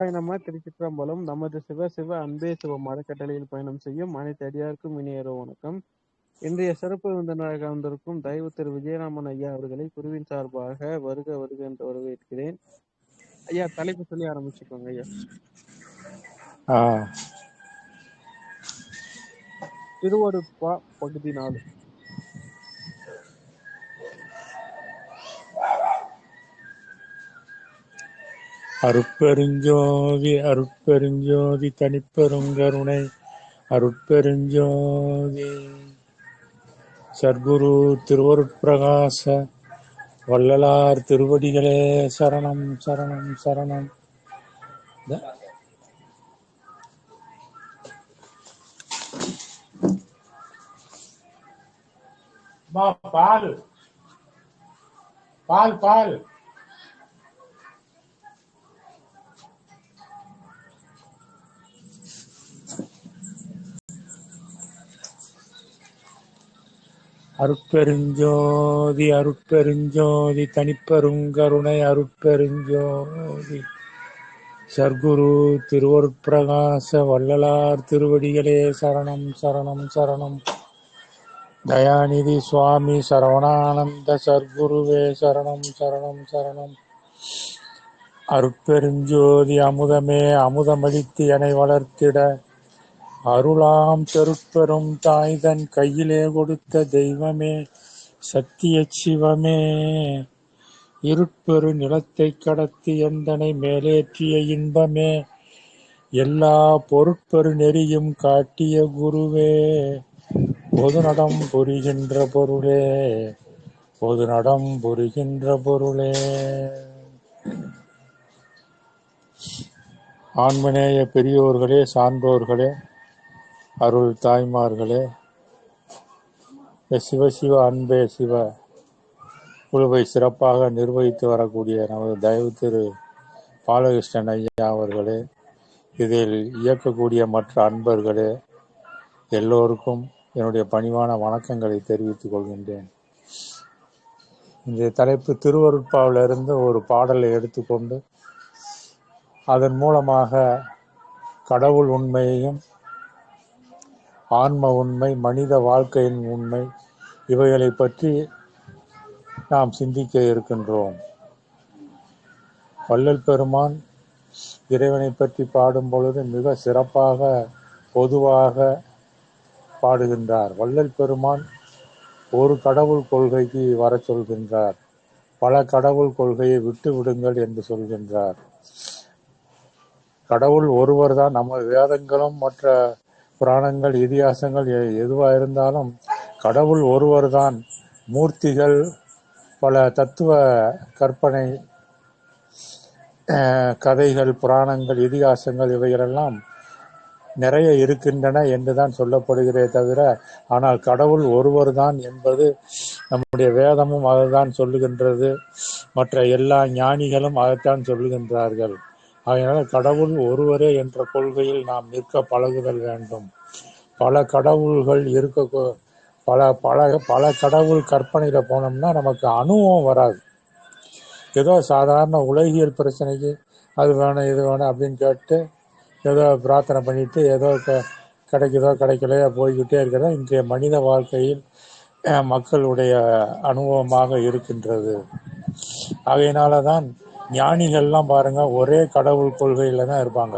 நம திருச்சிற்றம்பலம். நமது சிவ சிவ அன்பே சிவம் அறக்கட்டளையில் பயணம் செய்யும் அனைத்து அடியாருக்கும் இனியரோ வணக்கம். இன்றைய சிறப்பு விருந்தினராக வந்திருக்கும் தயவு திரு விஜயராமன் ஐயா அவர்களை குருவின் சார்பாக வருக வருக என்று வரவேற்கிறேன். ஐயா, தலைப்பு சொல்லி ஆரம்பிச்சுக்கோங்க ஐயா. திருவருட்பா பகுதி 4. அருட்பெருஞ்சோதி அருட்பெருஞ்சோதி தனிப்பெருங்கருணை அருட்பெருஞ்சோதி சர்க்குரு திருவருட்பிரகாச வள்ளலார் திருவடிகளே சரணம் சரணம் சரணம். பால் பால் பால் அருட்பெருஞ்சோதி அருட்பெருஞ்சோதி தனிப்பெருங்கருணை அருட்பெருஞ்சோதி சர்க்குரு திருவருட்பிரகாச வள்ளலார் திருவடிகளே சரணம் சரணம் சரணம். தயாநிதி சுவாமி சரவணானந்த சர்க்குருவே சரணம் சரணம் சரணம். அருட்பெருஞ்சோதி அமுதமே அமுதமளித்து எனை வளர்த்திட அருளாம் பெருட்பெரும் தாய்தன் கையிலே கொடுத்த தெய்வமே சத்திய சிவமே இருட்பெரு நிலத்தை கடத்தி எந்தனை மேலேற்றிய இன்பமே எல்லா பொருட்பெரு நெறியும் காட்டிய குருவே பொதுநடம் புரிகின்ற பொருளே பொதுநடம் புரிகின்ற பொருளே. ஆன்மநேய பெரியோர்களே, சான்றோர்களே, அருள் தாய்மார்களே, சிவசிவ அன்பே சிவ குழுவை சிறப்பாக நிர்வகித்து வரக்கூடிய நமது தயவு திரு பாலகிருஷ்ணன் ஐயா அவர்களே, இதில் இயக்கக்கூடிய மற்ற அன்பர்களே, எல்லோருக்கும் என்னுடைய பணிவான வணக்கங்களை தெரிவித்துக் கொள்கின்றேன். இந்த தலைப்பு திருவருட்பாவிலிருந்து ஒரு பாடலை எடுத்துக்கொண்டு அதன் மூலமாக கடவுள் உண்மையையும் ஆன்ம உண்மை, மனித வாழ்க்கையின் உண்மை, இவைகளை பற்றி நாம் சிந்திக்க இருக்கின்றோம். வள்ளல் பெருமான் இறைவனை பற்றி பாடும் பொழுது மிக சிறப்பாக பொதுவாக பாடுகின்றார். வள்ளல் பெருமான் ஒரு கடவுள் கொள்கைக்கு வர சொல்கின்றார், பல கடவுள் கொள்கையை விட்டு விடுங்கள் என்று சொல்கின்றார். கடவுள் ஒருவர் தான். நம்ம வேதங்களும் மற்ற புராணங்கள் இதிகாசங்கள் எதுவாக இருந்தாலும் கடவுள் ஒருவர் தான். மூர்த்திகள், பல தத்துவ கற்பனை கதைகள், புராணங்கள், இதிகாசங்கள் இவைகளெல்லாம் நிறைய இருக்கின்றன என்றுதான் சொல்லப்படுகிறே தவிர, ஆனால் கடவுள் ஒருவர் தான் என்பது நம்முடைய வேதமும் அதைத்தான் சொல்லுகின்றது. மற்ற எல்லா ஞானிகளும் அதைத்தான் சொல்லுகின்றார்கள். அதனால கடவுள் ஒருவரே என்ற கொள்கையில் நாம் நிற்க பழகுதல் வேண்டும். பல கடவுள்கள் இருக்க பல பல பல கடவுள் கற்பனையில போனோம்னா நமக்கு அனுபவம் வராது. ஏதோ சாதாரண உலகியல் பிரச்சனைக்கு அது வேணும் இது வேணும் அப்படின்னு கேட்டு ஏதோ பிரார்த்தனை பண்ணிட்டு ஏதோ கிடைக்குதோ கிடைக்கலையோ போய்கிட்டே இருக்கிறதா இன்றைய மனித வாழ்க்கையில் மக்களுடைய அனுபவமாக இருக்கின்றது. ஆகையினால தான் ஞானிகள்லாம் பாருங்க ஒரே கடவுள் கொள்கையில தான் இருப்பாங்க.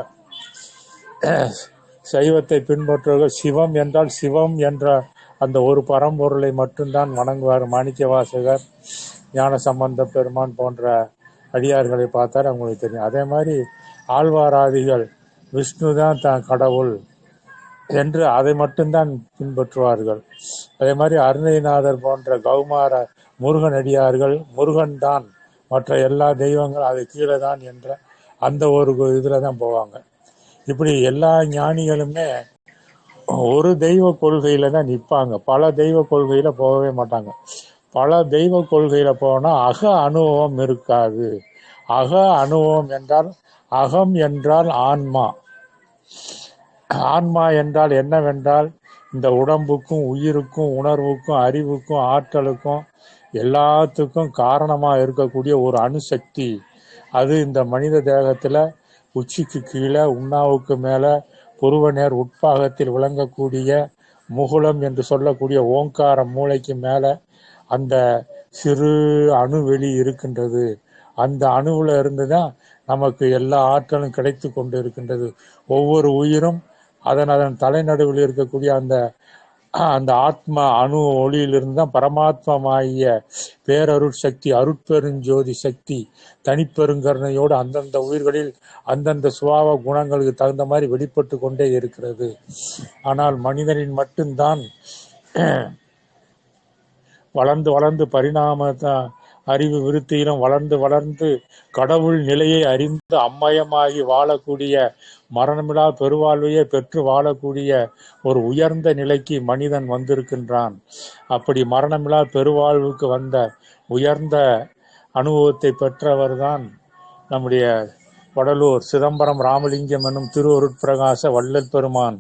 சைவத்தை பின்பற்றுவர்கள் சிவம் என்றால் சிவம் என்ற அந்த ஒரு பரம்பொருளை மட்டும்தான் வணங்குவார். மாணிக்க வாசகர், ஞான சம்பந்த பெருமான் போன்ற அடியார்களை பார்த்தால் அவங்களுக்கு தெரியும். அதே மாதிரி ஆழ்வாராதிகள் விஷ்ணு தான் கடவுள் என்று அதை மட்டும்தான் பின்பற்றுவார்கள். அதே மாதிரி அருணைநாதர் போன்ற கௌமார முருகன் அடியார்கள் முருகன் தான், மற்ற எல்லா தெய்வங்கள் அது கீழே தான் என்ற அந்த ஒரு இதில் தான் போவாங்க. இப்படி எல்லா ஞானிகளுமே ஒரு தெய்வ கொள்கையில தான் நிற்பாங்க. பல தெய்வ கொள்கையில போகவே மாட்டாங்க. பல தெய்வ கொள்கையில போனால் அக அனுபவம் இருக்காது. அக அனுபவம் என்றால் அகம் என்றால் ஆன்மா. ஆன்மா என்றால் என்னவென்றால் இந்த உடம்புக்கும் உயிருக்கும் உணர்வுக்கும் அறிவுக்கும் ஆற்றலுக்கும் எல்லாத்துக்கும் காரணமாக இருக்கக்கூடிய ஒரு அணுசக்தி. அது இந்த மனித தேகத்தில் உச்சிக்கு கீழே உண்ணாவுக்கு மேலே புருவநேர் உட்பாகத்தில் விளங்கக்கூடிய முகுளம் என்று சொல்லக்கூடிய ஓங்கார மூளைக்கு மேலே அந்த சிறு அணுவெளி இருக்கின்றது. அந்த அணுவில் இருந்து தான் நமக்கு எல்லா ஆற்றலும் கிடைத்து கொண்டு இருக்கின்றது. ஒவ்வொரு உயிரும் அதன் தலைநடுவில் இருக்கக்கூடிய அந்த அந்த ஆத்மா அணு ஒளியிலிருந்து தான் பரமாத்மாகிய பேரருட் சக்தி, அருட்பெருஞ்சோதி சக்தி தனிப்பெருங்கருணையோடு அந்தந்த உயிர்களில் அந்தந்த சுபாவ குணங்களுக்கு தகுந்த மாதிரி வெளிப்பட்டு கொண்டே இருக்கிறது. ஆனால் மனிதனின் மட்டும்தான் வளர்ந்து வளர்ந்து பரிணாம அறிவு விருத்தியிலும் வளர்ந்து வளர்ந்து கடவுள் நிலையை அறிந்து அம்மயமாகி வாழக்கூடிய மரணமில்லா பெருவாழ்வையே பெற்று வாழக்கூடிய ஒரு உயர்ந்த நிலைக்கு மனிதன் வந்திருக்கின்றான். அப்படி மரணமில்லா பெருவாழ்வுக்கு வந்த உயர்ந்த அனுபவத்தை பெற்றவர்தான் நம்முடைய வடலூர் சிதம்பரம் ராமலிங்கம் என்னும் திருவருட்பிரகாச வள்ளல் பெருமான்.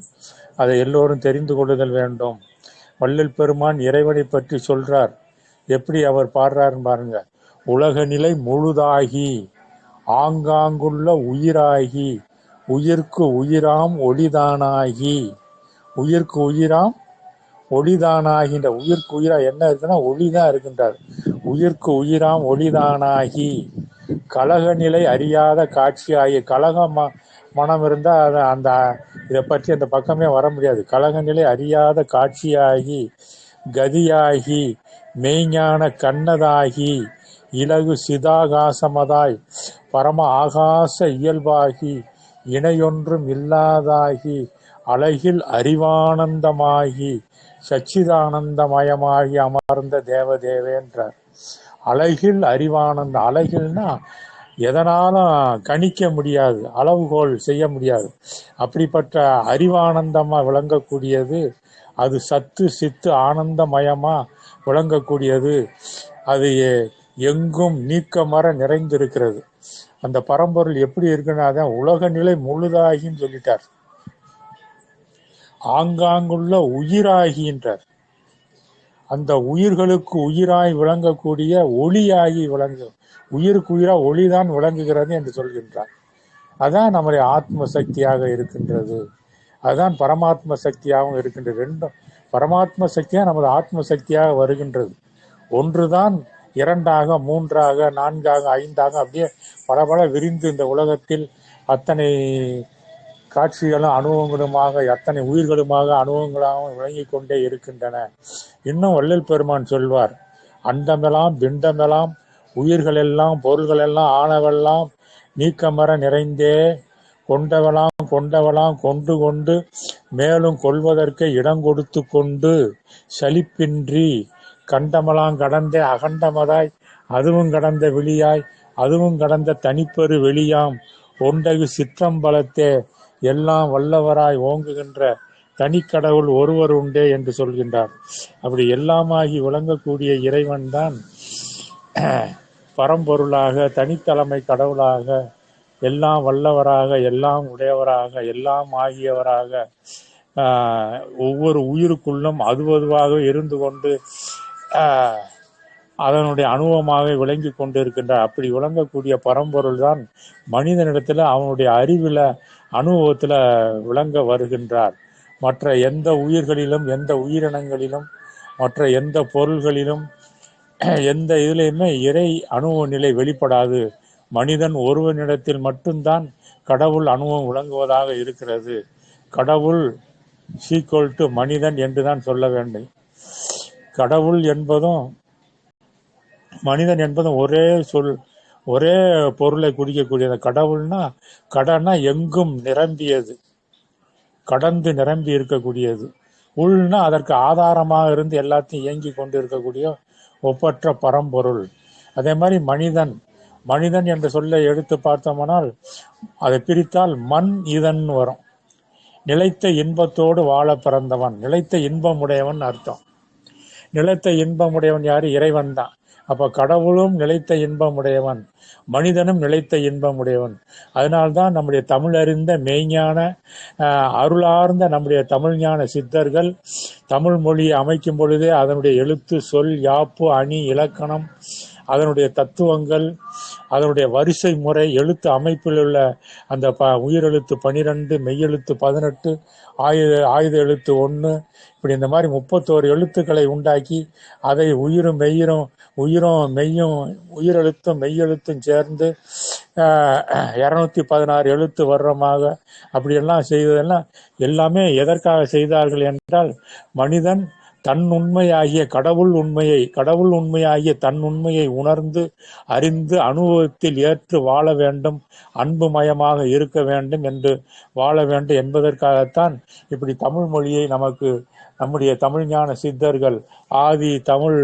அதை எல்லோரும் தெரிந்து கொள்ளுதல் வேண்டும். வள்ளல் பெருமான் இறைவனை பற்றி சொல்றார். எப்படி அவர் பாடுறாருன்னு பாருங்க. உலக நிலை முழுதாகி ஆங்காங்குள்ள உயிராகி உயிர்க்கு உயிராம் ஒளிதானாகி, உயிர்க்கு உயிராம் ஒளிதானாகின்ற உயிர்க்கு உயிரா என்ன இருக்குன்னா ஒளிதான் இருக்கின்றார். உயிர்க்கு உயிராம் ஒளிதானாகி கலக நிலை அறியாத காட்சியாகி, கலக மனம் இருந்தா அந்த இதை பற்றி அந்த பக்கமே வர முடியாது. கலக நிலை அறியாத காட்சியாகி கதியாகி மெய்ஞான கண்ணதாகி இலகு சிதாகாசமதாய் பரம ஆகாச இயல்பாகி இணையொன்றும் இல்லாதாகி அழகில் அறிவானந்தமாகி சச்சிதானந்தமயமாகி அமர்ந்த தேவதேவேன்றார். அழகில் அறிவானந்தம். அழகில்னா எதனாலும் கணிக்க முடியாது, அளவுகோல் செய்ய முடியாது. அப்படிப்பட்ட அறிவானந்தமா விளங்கக்கூடியது. அது சத்து சித்து ஆனந்தமயமா விளங்கக்கூடியது. அது எங்கும் நீக்கமர நிறைந்திருக்கிறது. அந்த பரம்பொருள் எப்படி இருக்குன்னா அதான் உலக நிலை முழுதாகின்னு சொல்லிட்டார். ஆங்காங்குள்ள உயிராகின்றார். அந்த உயிர்களுக்கு உயிராய் விளங்கக்கூடிய ஒளியாகி விளங்கும். உயிருக்கு உயிரா ஒளிதான் விளங்குகிறது என்று சொல்கின்றார். அதான் நம்முடைய ஆத்ம சக்தியாக இருக்கின்றது. அதுதான் பரமாத்ம சக்தியாகவும் இருக்கின்றது. ரெண்டும் பரமாத்ம சக்தியாக நமது ஆத்ம சக்தியாக வருகின்றது. ஒன்றுதான் இரண்டாக மூன்றாக நான்காக ஐந்தாக அப்படியே பல விரிந்து இந்த உலகத்தில் அத்தனை காட்சிகளும் அனுபவங்களுமாக அத்தனை உயிர்களுமாக அனுபவங்களாகவும் விளங்கி கொண்டே இருக்கின்றன. இன்னும் வள்ளல் பெருமான் சொல்வார், அண்டமெல்லாம் பிண்டமெல்லாம் உயிர்களெல்லாம் பொருள்களெல்லாம் ஆனவெல்லாம் நீக்கமர நிறைந்தே கொண்டவெல்லாம் கொண்டு கொண்டு மேலும் கொள்வதற்கு இடம் கொடுத்து கொண்டு சலிப்பின்றி கண்டமெல்லாம் கடந்தே அகண்டமதாய் அதுவும் கடந்த வெளியாய் அதுவும் கடந்த தனிப்பெரு வெளியாம் ஒண்டகு சிற்றம்பலத்தே எல்லாம் வல்லவராய் ஓங்குகின்ற தனிக்கடவுள் ஒருவர் உண்டே என்று சொல்கின்றார். அப்படி எல்லாமாகி விளங்கக்கூடிய இறைவன் தான் பரம்பொருளாக தனித்தலைமை கடவுளாக எல்லாம் வல்லவராக எல்லாம் உடையவராக எல்லாம் ஆகியவராக ஒவ்வொரு உயிருக்குள்ளும் அதுவாக இருந்து கொண்டு அதனுடைய அனுபவமாக விளங்கி கொண்டு இருக்கின்றார். அப்படி விளங்கக்கூடிய பரம்பொருள் தான் மனிதனிடத்துல அவனுடைய அறிவுல அனுபவத்துல விளங்க வருகின்றார். மற்ற எந்த உயிர்களிலும் எந்த உயிரினங்களிலும் மற்ற எந்த பொருள்களிலும் எந்த இதுலையுமே இறை அனுபவ நிலை வெளிப்படாது. மனிதன் ஒருவனிடத்தில் மட்டும்தான் கடவுள் அனுபவம் விளங்குவதாக இருக்கிறது. கடவுள் சீக்வல் டு மனிதன் என்றுதான் சொல்ல வேண்டும். கடவுள் என்பதும் மனிதன் என்பதும் ஒரே சொல், ஒரே பொருளை குறிக்கக்கூடியது. கடவுள்னா கடன்னா எங்கும் நிரம்பியது, கடந்து நிரம்பி இருக்கக்கூடியது. உள்னா அதற்கு ஆதாரமாக இருந்து எல்லாத்தையும் இயங்கி கொண்டு இருக்கக்கூடிய ஒப்பற்ற பரம்பொருள். அதே மாதிரி மனிதன் என்ற சொல்லை எடுத்து பார்த்தோம்னால் அதை பிரித்தால் மண் இதன் வரும். நிலைத்த இன்பத்தோடு வாழ பிறந்தவன், நிலைத்த இன்பமுடையவன் அர்த்தம். நிலைத்த இன்பமுடையவன் யாரு? இறைவன் தான். அப்ப கடவுளும் நிலைத்த இன்பமுடையவன், மனிதனும் நிலைத்த இன்பமுடையவன். அதனால்தான் நம்முடைய தமிழ் அறிந்த மெய்ஞான அருளார்ந்த நம்முடைய தமிழ் ஞான சித்தர்கள் தமிழ் மொழியை அமைக்கும் பொழுதே அதனுடைய எழுத்து சொல் யாப்பு அணி இலக்கணம் அதனுடைய தத்துவங்கள், அதனுடைய வரிசை முறை, எழுத்து அமைப்பில் உள்ள அந்த உயிரெழுத்து 12, மெய்யெழுத்து 18, ஆயுத எழுத்து 1, இப்படி இந்த மாதிரி 31 எழுத்துக்களை உண்டாக்கி அதை உயிரும் மெய்யும் உயிரெழுத்தும் மெய்யெழுத்தும் சேர்ந்து 216 எழுத்து வர்றமாக அப்படியெல்லாம் செய்ததெல்லாம் எல்லாமே எதற்காக செய்தார்கள் என்றால், மனிதன் தன் உண்மையாகிய கடவுள் உண்மையாகிய தன் உண்மையை உணர்ந்து அறிந்து அனுபவத்தில் ஏற்று வாழ வேண்டும், அன்புமயமாக இருக்க வேண்டும் என்று வாழ வேண்டும் என்பதற்காகத்தான் இப்படி தமிழ் மொழியை நமக்கு நம்முடைய தமிழ்ஞான சித்தர்கள் ஆதி தமிழ்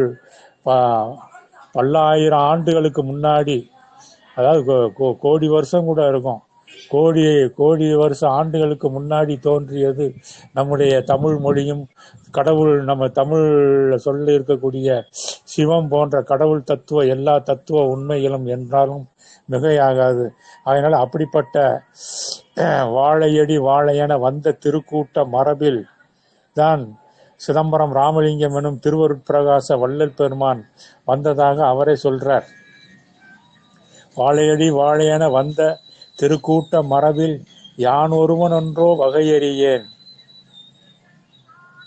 பல்லாயிரம் ஆண்டுகளுக்கு முன்னாடி, அதாவது கோடி வருஷம் கூட இருக்கும், கோடி வருஷ ஆண்டுகளுக்கு முன்னாடி தோன்றியது நம்முடைய தமிழ் மொழியும் கடவுள். நம்ம தமிழ் சொல்ல இருக்கக்கூடிய சிவம் போன்ற கடவுள் தத்துவ எல்லா தத்துவ உண்மைகளும் என்றாலும் மிகையாகாது. அதனால் அப்படிப்பட்ட வாழையடி வாழையென வந்த திருக்கூட்ட மரபில் தான் சிதம்பரம் ராமலிங்கம் எனும் திருவருட்பிரகாச வள்ளல் பெருமான் வந்ததாக அவரே சொல்றார். வாழையடி வாழையென வந்த திருக்கூட்ட மரபில் யான் ஒருவனொன்றோ வகையறியேன்,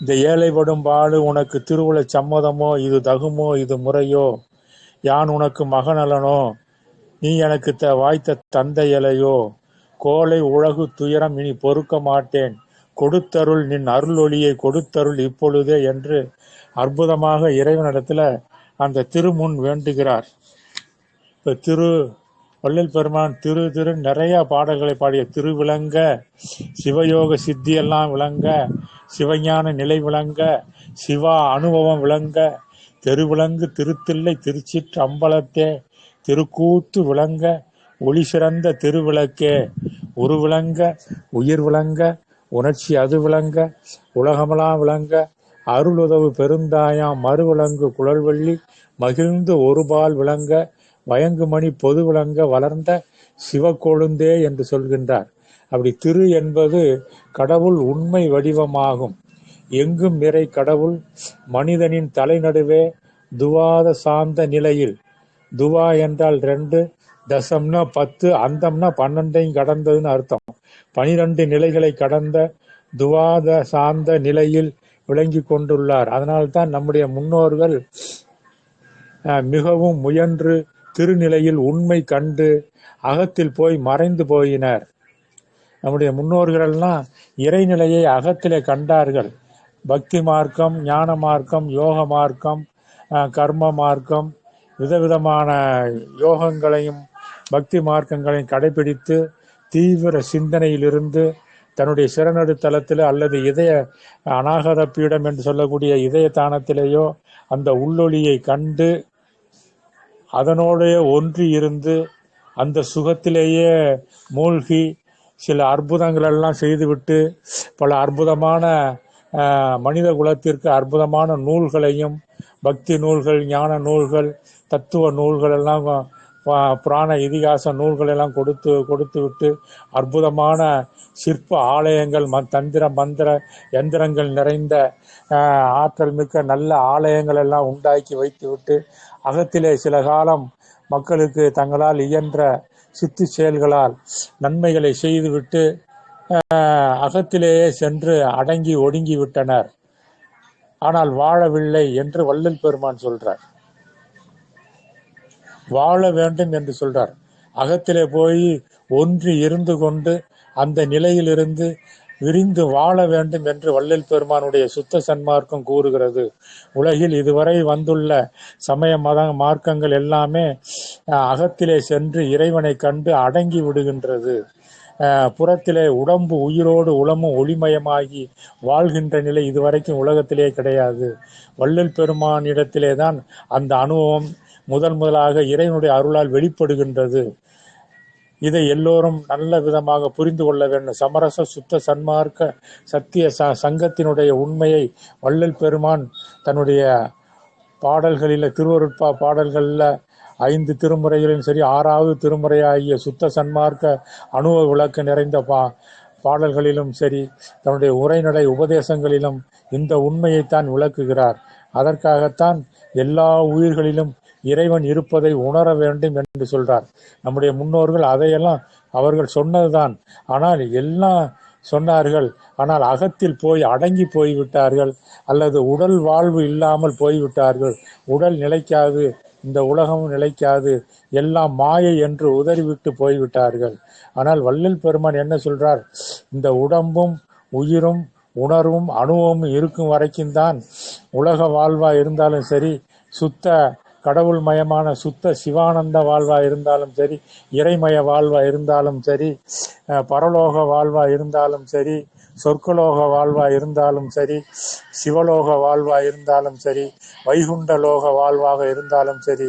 இந்த ஏழைப்படும் பாடு உனக்கு திருவுளச் சம்மதமோ, இது தகுமோ, இது முறையோ, யான் உனக்கு மகனலனோ, நீ எனக்கு வாய்த்த தந்தையலையோ, கோலை உலகு துயரம் இனி பொறுக்க மாட்டேன், கொடுத்தருள் நின் அருளொளியை கொடுத்தருள் இப்பொழுதே என்று அற்புதமாக இறைவனிடத்துல அந்த திருமுன் வேண்டுகிறார். இப்ப வள்ளல் பெருமான் திரு நிறைய பாடல்களை பாடிய திருவிளங்க, சிவயோக சித்தியெல்லாம் விளங்க, சிவஞான நிலை விளங்க, சிவா அனுபவம் விளங்க, தெருவிளங்கு திருத்தில்லை திருச்சிற்று அம்பலத்தே, திருக்கூத்து விளங்க, ஒளி சிறந்த திருவிளக்கே, உருவிளங்க, உயிர் விளங்க, உணர்ச்சி அது விளங்க, உலகமெல்லாம் விளங்க, அருளுதவு பெருந்தாயாம் மறுவிளங்கு குழல்வள்ளி மகிழ்ந்து ஒருபால் விளங்க, வயங்குமணி பொது விளங்க வளர்ந்த சிவக்கொழுந்தே என்று சொல்கின்றார். அப்படி திரு என்பது கடவுள் உண்மை வடிவமாகும். எங்கும் நிறை கடவுள் மனிதனின் தலைநடுவே துவாத சாந்த நிலையில், துவா என்றால் 2, தசம்னா 10, அந்தம்னா 12 கடந்ததுன்னு அர்த்தம். 12 நிலைகளை கடந்த துவாத சாந்த நிலையில் விளங்கி கொண்டுள்ளார். அதனால்தான் நம்முடைய முன்னோர்கள் மிகவும் முயன்று திருநிலையில் உண்மை கண்டு அகத்தில் போய் மறைந்து போயினர். நம்முடைய முன்னோர்களெல்லாம் இறைநிலையை அகத்திலே கண்டார்கள். பக்தி மார்க்கம், ஞான மார்க்கம், யோக மார்க்கம், கர்ம மார்க்கம், விதவிதமான யோகங்களையும் பக்தி மார்க்கங்களையும் கடைபிடித்து தீவிர சிந்தனையிலிருந்து தன்னுடைய சிறநடு தளத்தில் அல்லது இதய அநாகத பீடம் என்று சொல்லக்கூடிய இதய தானத்திலேயோ அந்த உள்ளொளியை கண்டு அதனோட ஒன்றி இருந்து அந்த சுகத்திலேயே மூழ்கி சில அற்புதங்கள் எல்லாம் செய்துவிட்டு பல அற்புதமான மனித குலத்திற்கு அற்புதமான நூல்களையும் பக்தி நூல்கள், ஞான நூல்கள், தத்துவ நூல்கள் எல்லாம் புராண இதிகாச நூல்கள் எல்லாம் கொடுத்து விட்டு அற்புதமான சிற்ப ஆலயங்கள், தந்திர மந்திர எந்திரங்கள் நிறைந்த ஆற்றல் மிக்க நல்ல ஆலயங்கள் எல்லாம் உண்டாக்கி வைத்து விட்டு அகத்திலே சில காலம் மக்களுக்கு தங்களால் இயன்ற சித்து செயல்களால் நன்மைகளை செய்துவிட்டு அகத்திலேயே சென்று அடங்கி ஒடுங்கி விட்டனர். ஆனால் வாழவில்லை என்று வள்ளல் பெருமான் சொல்றார். வாழ வேண்டும் என்று சொல்றார். அகத்திலே போய் ஒன்றி இருந்து கொண்டு அந்த நிலையிலிருந்து விரிந்து வாழ வேண்டும் என்று வள்ளல் பெருமானுடைய சுத்த சன்மார்க்கம் கூறுகிறது. உலகில் இதுவரை வந்துள்ள சமய மார்க்கங்கள் எல்லாமே அகத்திலே சென்று இறைவனை கண்டு அடங்கி விடுகின்றது. புறத்திலே உடம்பு உயிரோடு உளமும் ஒளிமயமாகி வாழ்கின்ற நிலை இதுவரைக்கும் உலகத்திலே கிடையாது. வள்ளல் பெருமானிடத்திலே தான் அந்த அனுபவம் முதலாக இறைவனுடைய அருளால் வெளிப்படுகின்றது. இதை எல்லோரும் நல்ல விதமாக புரிந்து கொள்ள வேண்டும். சமரச சுத்த சன்மார்க்க சத்திய சங்கத்தினுடைய உண்மையை வள்ளல் பெருமான் தன்னுடைய பாடல்களில், திருவருட்பா பாடல்களில் 5 திருமுறைகளிலும் சரி, 6வது திருமுறையாகிய சுத்த சன்மார்க்க அனுபவ விளக்கு நிறைந்த பாடல்களிலும் சரி, தன்னுடைய உரைநடை உபதேசங்களிலும் இந்த உண்மையைத்தான் விளக்குகிறார். அதற்காகத்தான் எல்லா உயிர்களிலும் இறைவன் இருப்பதை உணர வேண்டும் என்று சொல்றார். நம்முடைய முன்னோர்கள் அதையெல்லாம் அவர்கள் சொன்னதுதான். ஆனால் எல்லாம் சொன்னார்கள். ஆனால் அகத்தில் போய் அடங்கி போய்விட்டார்கள், அல்லது உடல் வாழ்வு இல்லாமல் போய்விட்டார்கள். உடல் நிலைக்காது, இந்த உலகமும் நிலைக்காது, எல்லாம் மாயை என்று உதறிவிட்டு போய்விட்டார்கள். ஆனால் வள்ளல் பெருமான் என்ன சொல்றார்? இந்த உடம்பும் உயிரும் உணர்வும் அனுபவமும் இருக்கும் வரைக்கும் தான் உலக வாழ்வா இருந்தாலும் சரி, சுத்த கடவுள் மயமான சுத்த சிவானந்த வாழ்வா இருந்தாலும் சரி, இறைமய வாழ்வா இருந்தாலும் சரி, பரலோக வாழ்வா இருந்தாலும் சரி, சொர்க்கலோக வாழ்வா இருந்தாலும் சரி, சிவலோக வாழ்வா இருந்தாலும் சரி, வைகுண்ட லோக வாழ்வாக இருந்தாலும் சரி,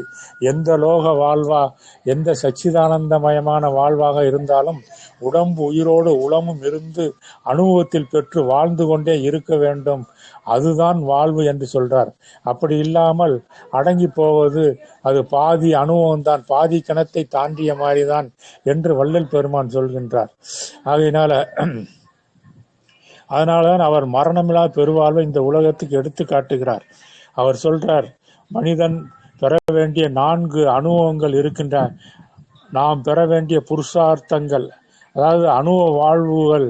எந்த லோக வாழ்வா, எந்த சச்சிதானந்தமயமான வாழ்வாக இருந்தாலும் உடம்பு உயிரோடு உளமும் இருந்து அனுபவத்தில் பெற்று வாழ்ந்து கொண்டே இருக்க வேண்டும். அதுதான் வாழ்வு என்று சொல்றார். அப்படி இல்லாமல் அடங்கி போவது அது பாதி அனுபவம் தான், பாதி கணத்தை தாண்டிய மாதிரிதான் என்று வள்ளல் பெருமான் சொல்கின்றார். அதனால்தான் அவர் மரணமில்லா பெருவாழ்வை இந்த உலகத்துக்கு எடுத்து காட்டுகிறார். அவர் சொல்றார், மனிதன் பெற வேண்டிய 4 அனுபவங்கள் இருக்கின்ற, நாம் பெற வேண்டிய புருஷார்த்தங்கள், அதாவது அனுபவ வாழ்வுகள்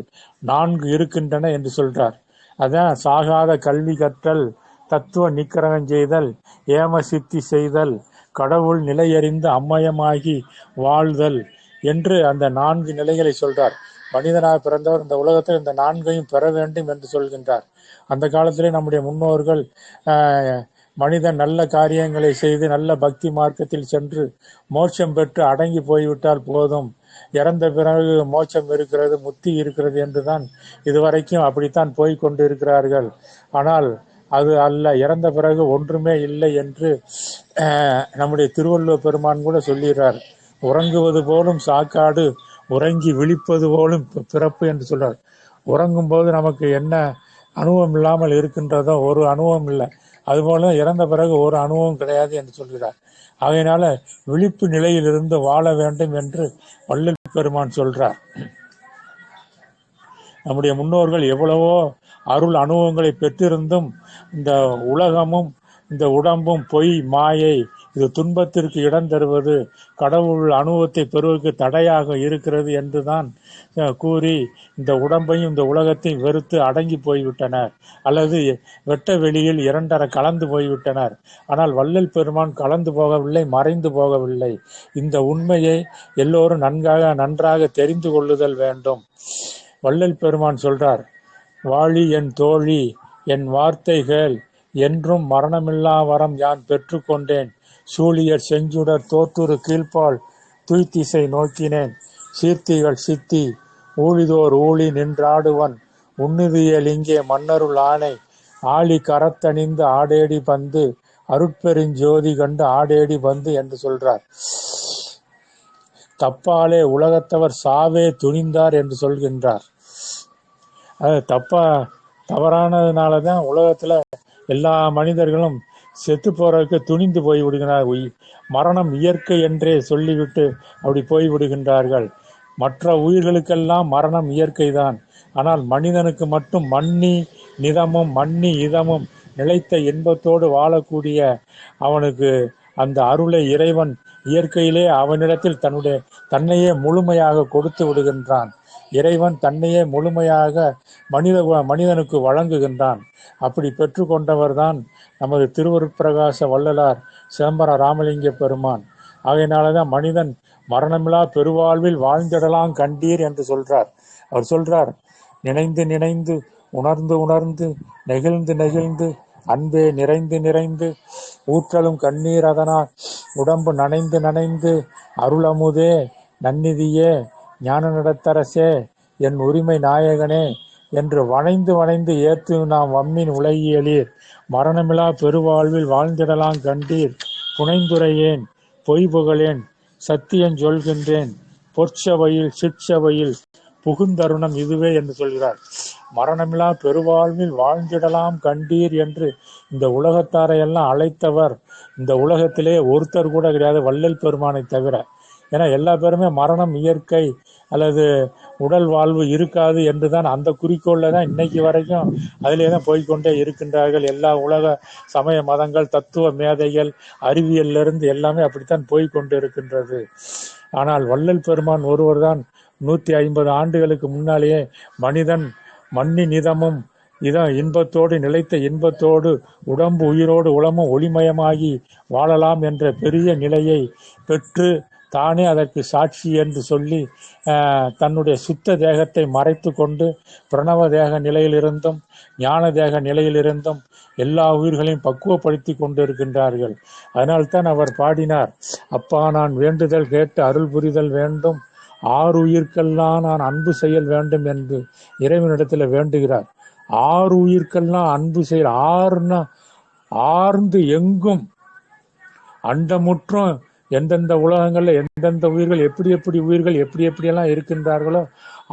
4 இருக்கின்றன என்று சொல்றார். அதான் சாகாத கல்வி கற்றல், தத்துவ நிக்கிரகம் செய்தல், ஏம சித்தி செய்தல், கடவுள் நிலையறிந்து அம்மயமாகி வாழ்தல் என்று அந்த 4 நிலைகளை சொல்றார். மனிதனாக பிறந்தவர் இந்த உலகத்தில் இந்த 4ஐயும் பெற வேண்டும் என்று சொல்கின்றார். அந்த காலத்திலே நம்முடைய முன்னோர்கள் மனிதன் நல்ல காரியங்களை செய்து நல்ல பக்தி மார்க்கத்தில் சென்று மோட்சம் பெற்று அடங்கி போய்விட்டால் போதும், இறந்த பிறகு மோட்சம் இருக்கிறது, முத்தி இருக்கிறது என்றுதான் இதுவரைக்கும் அப்படித்தான் போய் கொண்டு இருக்கிறார்கள். ஆனால் அது அல்ல, இறந்த பிறகு ஒன்றுமே இல்லை என்று நம்முடைய திருவள்ளுவர் பெருமான் கூட சொல்லுகிறார். உறங்குவது போலும் சாக்காடு, உறங்கி விழிப்பது போலும் பிறப்பு என்று சொல்றார். உறங்கும் போது நமக்கு என்ன அனுபவம் இல்லாமல் இருக்கின்றதோ ஒரு அனுபவம் இல்லை, அதுபோல இறந்த பிறகு ஒரு அனுபவம் கிடையாது என்று சொல்கிறார். ஆகையினால விழிப்பு நிலையிலிருந்து வாழ வேண்டும் என்று வள்ளல் பெருமான் சொல்றார். நம்முடைய முன்னோர்கள் எவ்வளவோ அருள் அனுபவங்களை பெற்றிருந்தும் இந்த உலகமும் இந்த உடம்பும் பொய் மாயை, இது துன்பத்திற்கு இடம் தருவது, கடவுள் அனுபவத்தை பெறுவதற்கு தடையாக இருக்கிறது என்றுதான் கூறி இந்த உடம்பையும் இந்த உலகத்தையும் வெறுத்து அடங்கி போய்விட்டனர், அல்லது வெட்ட வெளியில் 2 கலந்து போய்விட்டனர். ஆனால் வள்ளல் பெருமான் கலந்து போகவில்லை, மறைந்து போகவில்லை. இந்த உண்மையை எல்லோரும் நன்றாக தெரிந்து கொள்ளுதல் வேண்டும். வள்ளல் பெருமான் சொல்றார், வாழி என் தோழி என் வார்த்தைகள் என்றும் மரணமில்லா வரம் யான் பெற்று கொண்டேன். சூழியர் செஞ்சுடர் தோற்றுரு கீழ்ப்பால் துய்த்திசை நோக்கினேன். சீர்த்திகள் சித்தி ஊழிதோர் ஊழி நின்றாடுவன் உன்னிதியல் இங்கே மன்னருள் ஆணை. ஆழி கரத்தணிந்து ஆடேடி பந்து அருட்பெருஞ்சோதி கண்டு ஆடேடி பந்து என்று சொல்றார். தப்பாலே உலகத்தவர் சாவே துணிந்தார் என்று சொல்கின்றார். அது தவறானதுனால தான் உலகத்தில் எல்லா மனிதர்களும் செத்து போறதுக்கு துணிந்து போய் விடுகிறார். மரணம் இயற்கை என்றே சொல்லிவிட்டு அப்படி போய் விடுகின்றார்கள். மற்ற உயிர்களுக்கெல்லாம் மரணம் இயற்கை தான். ஆனால் மனிதனுக்கு மட்டும் மன்னி நிதமும் மன்னி இதமும் நிலைத்த இன்பத்தோடு வாழக்கூடிய அவனுக்கு அந்த அருளை இறைவன் இயற்கையிலே அவனிடத்தில் தன்னையே முழுமையாக கொடுத்து விடுகின்றான். இறைவன் தன்னையே முழுமையாக மனிதனுக்கு வழங்குகின்றான். அப்படி பெற்று கொண்டவர் தான் நமது திருவருட்பிரகாச வள்ளலார் சிதம்பர ராமலிங்க பெருமான். ஆகையினாலதான் மனிதன் மரணமில்லா பெருவாழ்வில் வாழ்ந்திடலாம் கண்டீர் என்று சொல்றார். அவர் சொல்றார், நினைந்து நினைந்து உணர்ந்து உணர்ந்து நெகிழ்ந்து நெகிழ்ந்து அன்பே நிறைந்து நிறைந்து ஊற்றலும் கண்ணீர் அதனால் உடம்பு நனைந்து நனைந்து அருளமுதே நன்னிதியே ஞான நடத்தரசே என் உரிமை நாயகனே என்று வணைந்து வணைந்து ஏத்து நாம் வம்மின் உலகியலீர். மரணமிலா பெருவாழ்வில் வாழ்ந்திடலாம் கண்டீர். புனைந்துரையேன் பொய் புகழேன் சத்தியம் சொல்கின்றேன். பொற்சபையில் சிற்சபையில் புகுந்தருணம் இதுவே என்று சொல்கிறார். மரணமிலா பெருவாழ்வில் வாழ்ந்திடலாம் கண்டீர் என்று இந்த உலகத்தாரையெல்லாம் அழைத்தவர் இந்த உலகத்திலே ஒருத்தர் கூட கிடையாது, வள்ளல் பெருமானை தவிர. ஏன்னா எல்லா பேருமே மரணம் இயற்கை அல்லது உடல் வாழ்வு இருக்காது என்றுதான் அந்த குறிக்கோள்ல தான் இன்னைக்கு வரைக்கும் அதிலே தான் போய்கொண்டே இருக்கின்றார்கள். எல்லா உலக சமய மதங்கள், தத்துவ மேதைகள், அறிவியலிருந்து எல்லாமே அப்படித்தான் போய்கொண்டு இருக்கின்றது. ஆனால் வள்ளல் பெருமான் ஒருவர் தான் 150 ஆண்டுகளுக்கு முன்னாலேயே மனிதன் மண்ணின் இதமும் இன்பத்தோடு நிலைத்த இன்பத்தோடு உடம்பு உயிரோடு உளமும் ஒளிமயமாகி வாழலாம் என்ற பெரிய நிலையை பெற்று தானே அதற்கு சாட்சி என்று சொல்லி தன்னுடைய சுத்த தேகத்தை மறைத்து கொண்டு பிரணவ தேக நிலையிலிருந்தும் ஞான தேக நிலையிலிருந்தும் எல்லா உயிர்களையும் பக்குவப்படுத்தி கொண்டிருக்கின்றார்கள். அதனால்தான் அவர் பாடினார், அப்பா நான் வேண்டுதல் கேட்டு அருள் புரிதல் வேண்டும், 6 உயிர்க்கெல்லாம் நான் அன்பு செயல் வேண்டும் என்று இறைவனிடத்தில் வேண்டுகிறார். 6 உயிர்க்கெல்லாம் அன்பு செயல், ஆறுனா ஆர்ந்து எங்கும் அண்டமுற்றும் எந்தெந்த உலகங்கள்ல எந்தெந்த உயிர்கள் எப்படி உயிர்கள் எப்படியெல்லாம் இருக்கின்றார்களோ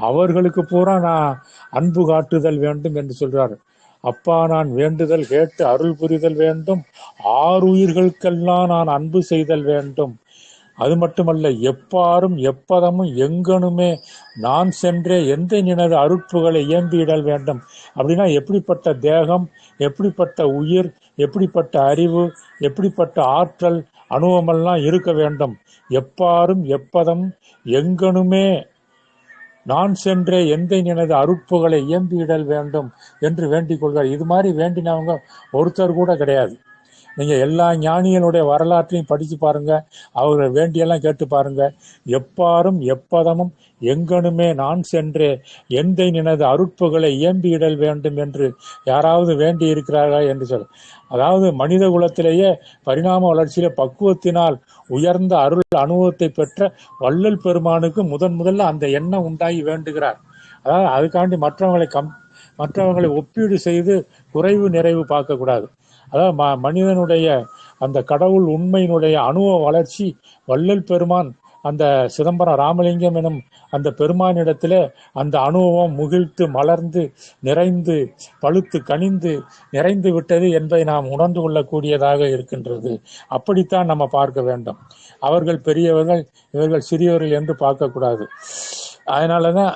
அவர்களுக்கு பூரா நான் அன்பு காட்டுதல் வேண்டும் என்று சொல்றார். அப்பா நான் வேண்டுதல் கேட்டு அருள் புரிதல் வேண்டும், 6 உயிர்களுக்கெல்லாம் நான் அன்பு செய்தல் வேண்டும். அது மட்டுமல்ல, எப்பாரும் எப்பதமும் எங்கனுமே நான் சென்றே எந்த நினது அருட்புகளை இயம்பிடல் வேண்டும். அப்படின்னா எப்படிப்பட்ட தேகம், எப்படிப்பட்ட உயிர், எப்படிப்பட்ட அறிவு, எப்படிப்பட்ட ஆற்றல் அனுபவமெல்லாம் இருக்க வேண்டும். எப்பாரும் எப்பதம் எங்கனுமே நான் சென்றே எந்த நினது அருட்புகளை இயம்பிடல் வேண்டும் என்று வேண்டிக் கொள்வார். இது மாதிரி வேண்டினவங்க ஒருத்தர் கூட கிடையாது. நீங்க எல்லா ஞானிகளுடைய வரலாற்றையும் படிச்சு பாருங்க, அவர்கள் வேண்டியெல்லாம் கேட்டு பாருங்க. எப்பாரும் எப்பதமும் எங்கனுமே நான் சென்றே எந்த நினது அருட்புகளை இயம்பிடல் வேண்டும் என்று யாராவது வேண்டி இருக்கிறார்களா என்று சொல்ல. அதாவது மனித குலத்திலேயே பரிணாம வளர்ச்சியில பக்குவத்தினால் உயர்ந்த அருள் அனுபவத்தை பெற்ற வள்ளல் பெருமானுக்கு முதல்ல அந்த எண்ணம் உண்டாகி வேண்டுகிறார். அதாவது அதுக்காண்டி மற்றவங்களை ஒப்பீடு செய்து குறைவு நிறைவு பார்க்கக்கூடாது. அதாவது மனிதனுடைய அந்த கடவுள் உண்மையினுடைய அனுபவ வளர்ச்சி வள்ளல் பெருமான் அந்த சிதம்பரம் ராமலிங்கம் எனும் அந்த பெருமானிடத்திலே அந்த அனுபவம் முகிழ்த்து மலர்ந்து நிறைந்து பழுத்து கனிந்து நிறைந்து விட்டது என்பதை நாம் உணர்ந்து கொள்ளக்கூடியதாக இருக்கின்றது. அப்படித்தான் நம்ம பார்க்க வேண்டும். அவர்கள் பெரியவர்கள், இவர்கள் சிறியவர்கள் என்று பார்க்கக்கூடாது. அதனாலதான்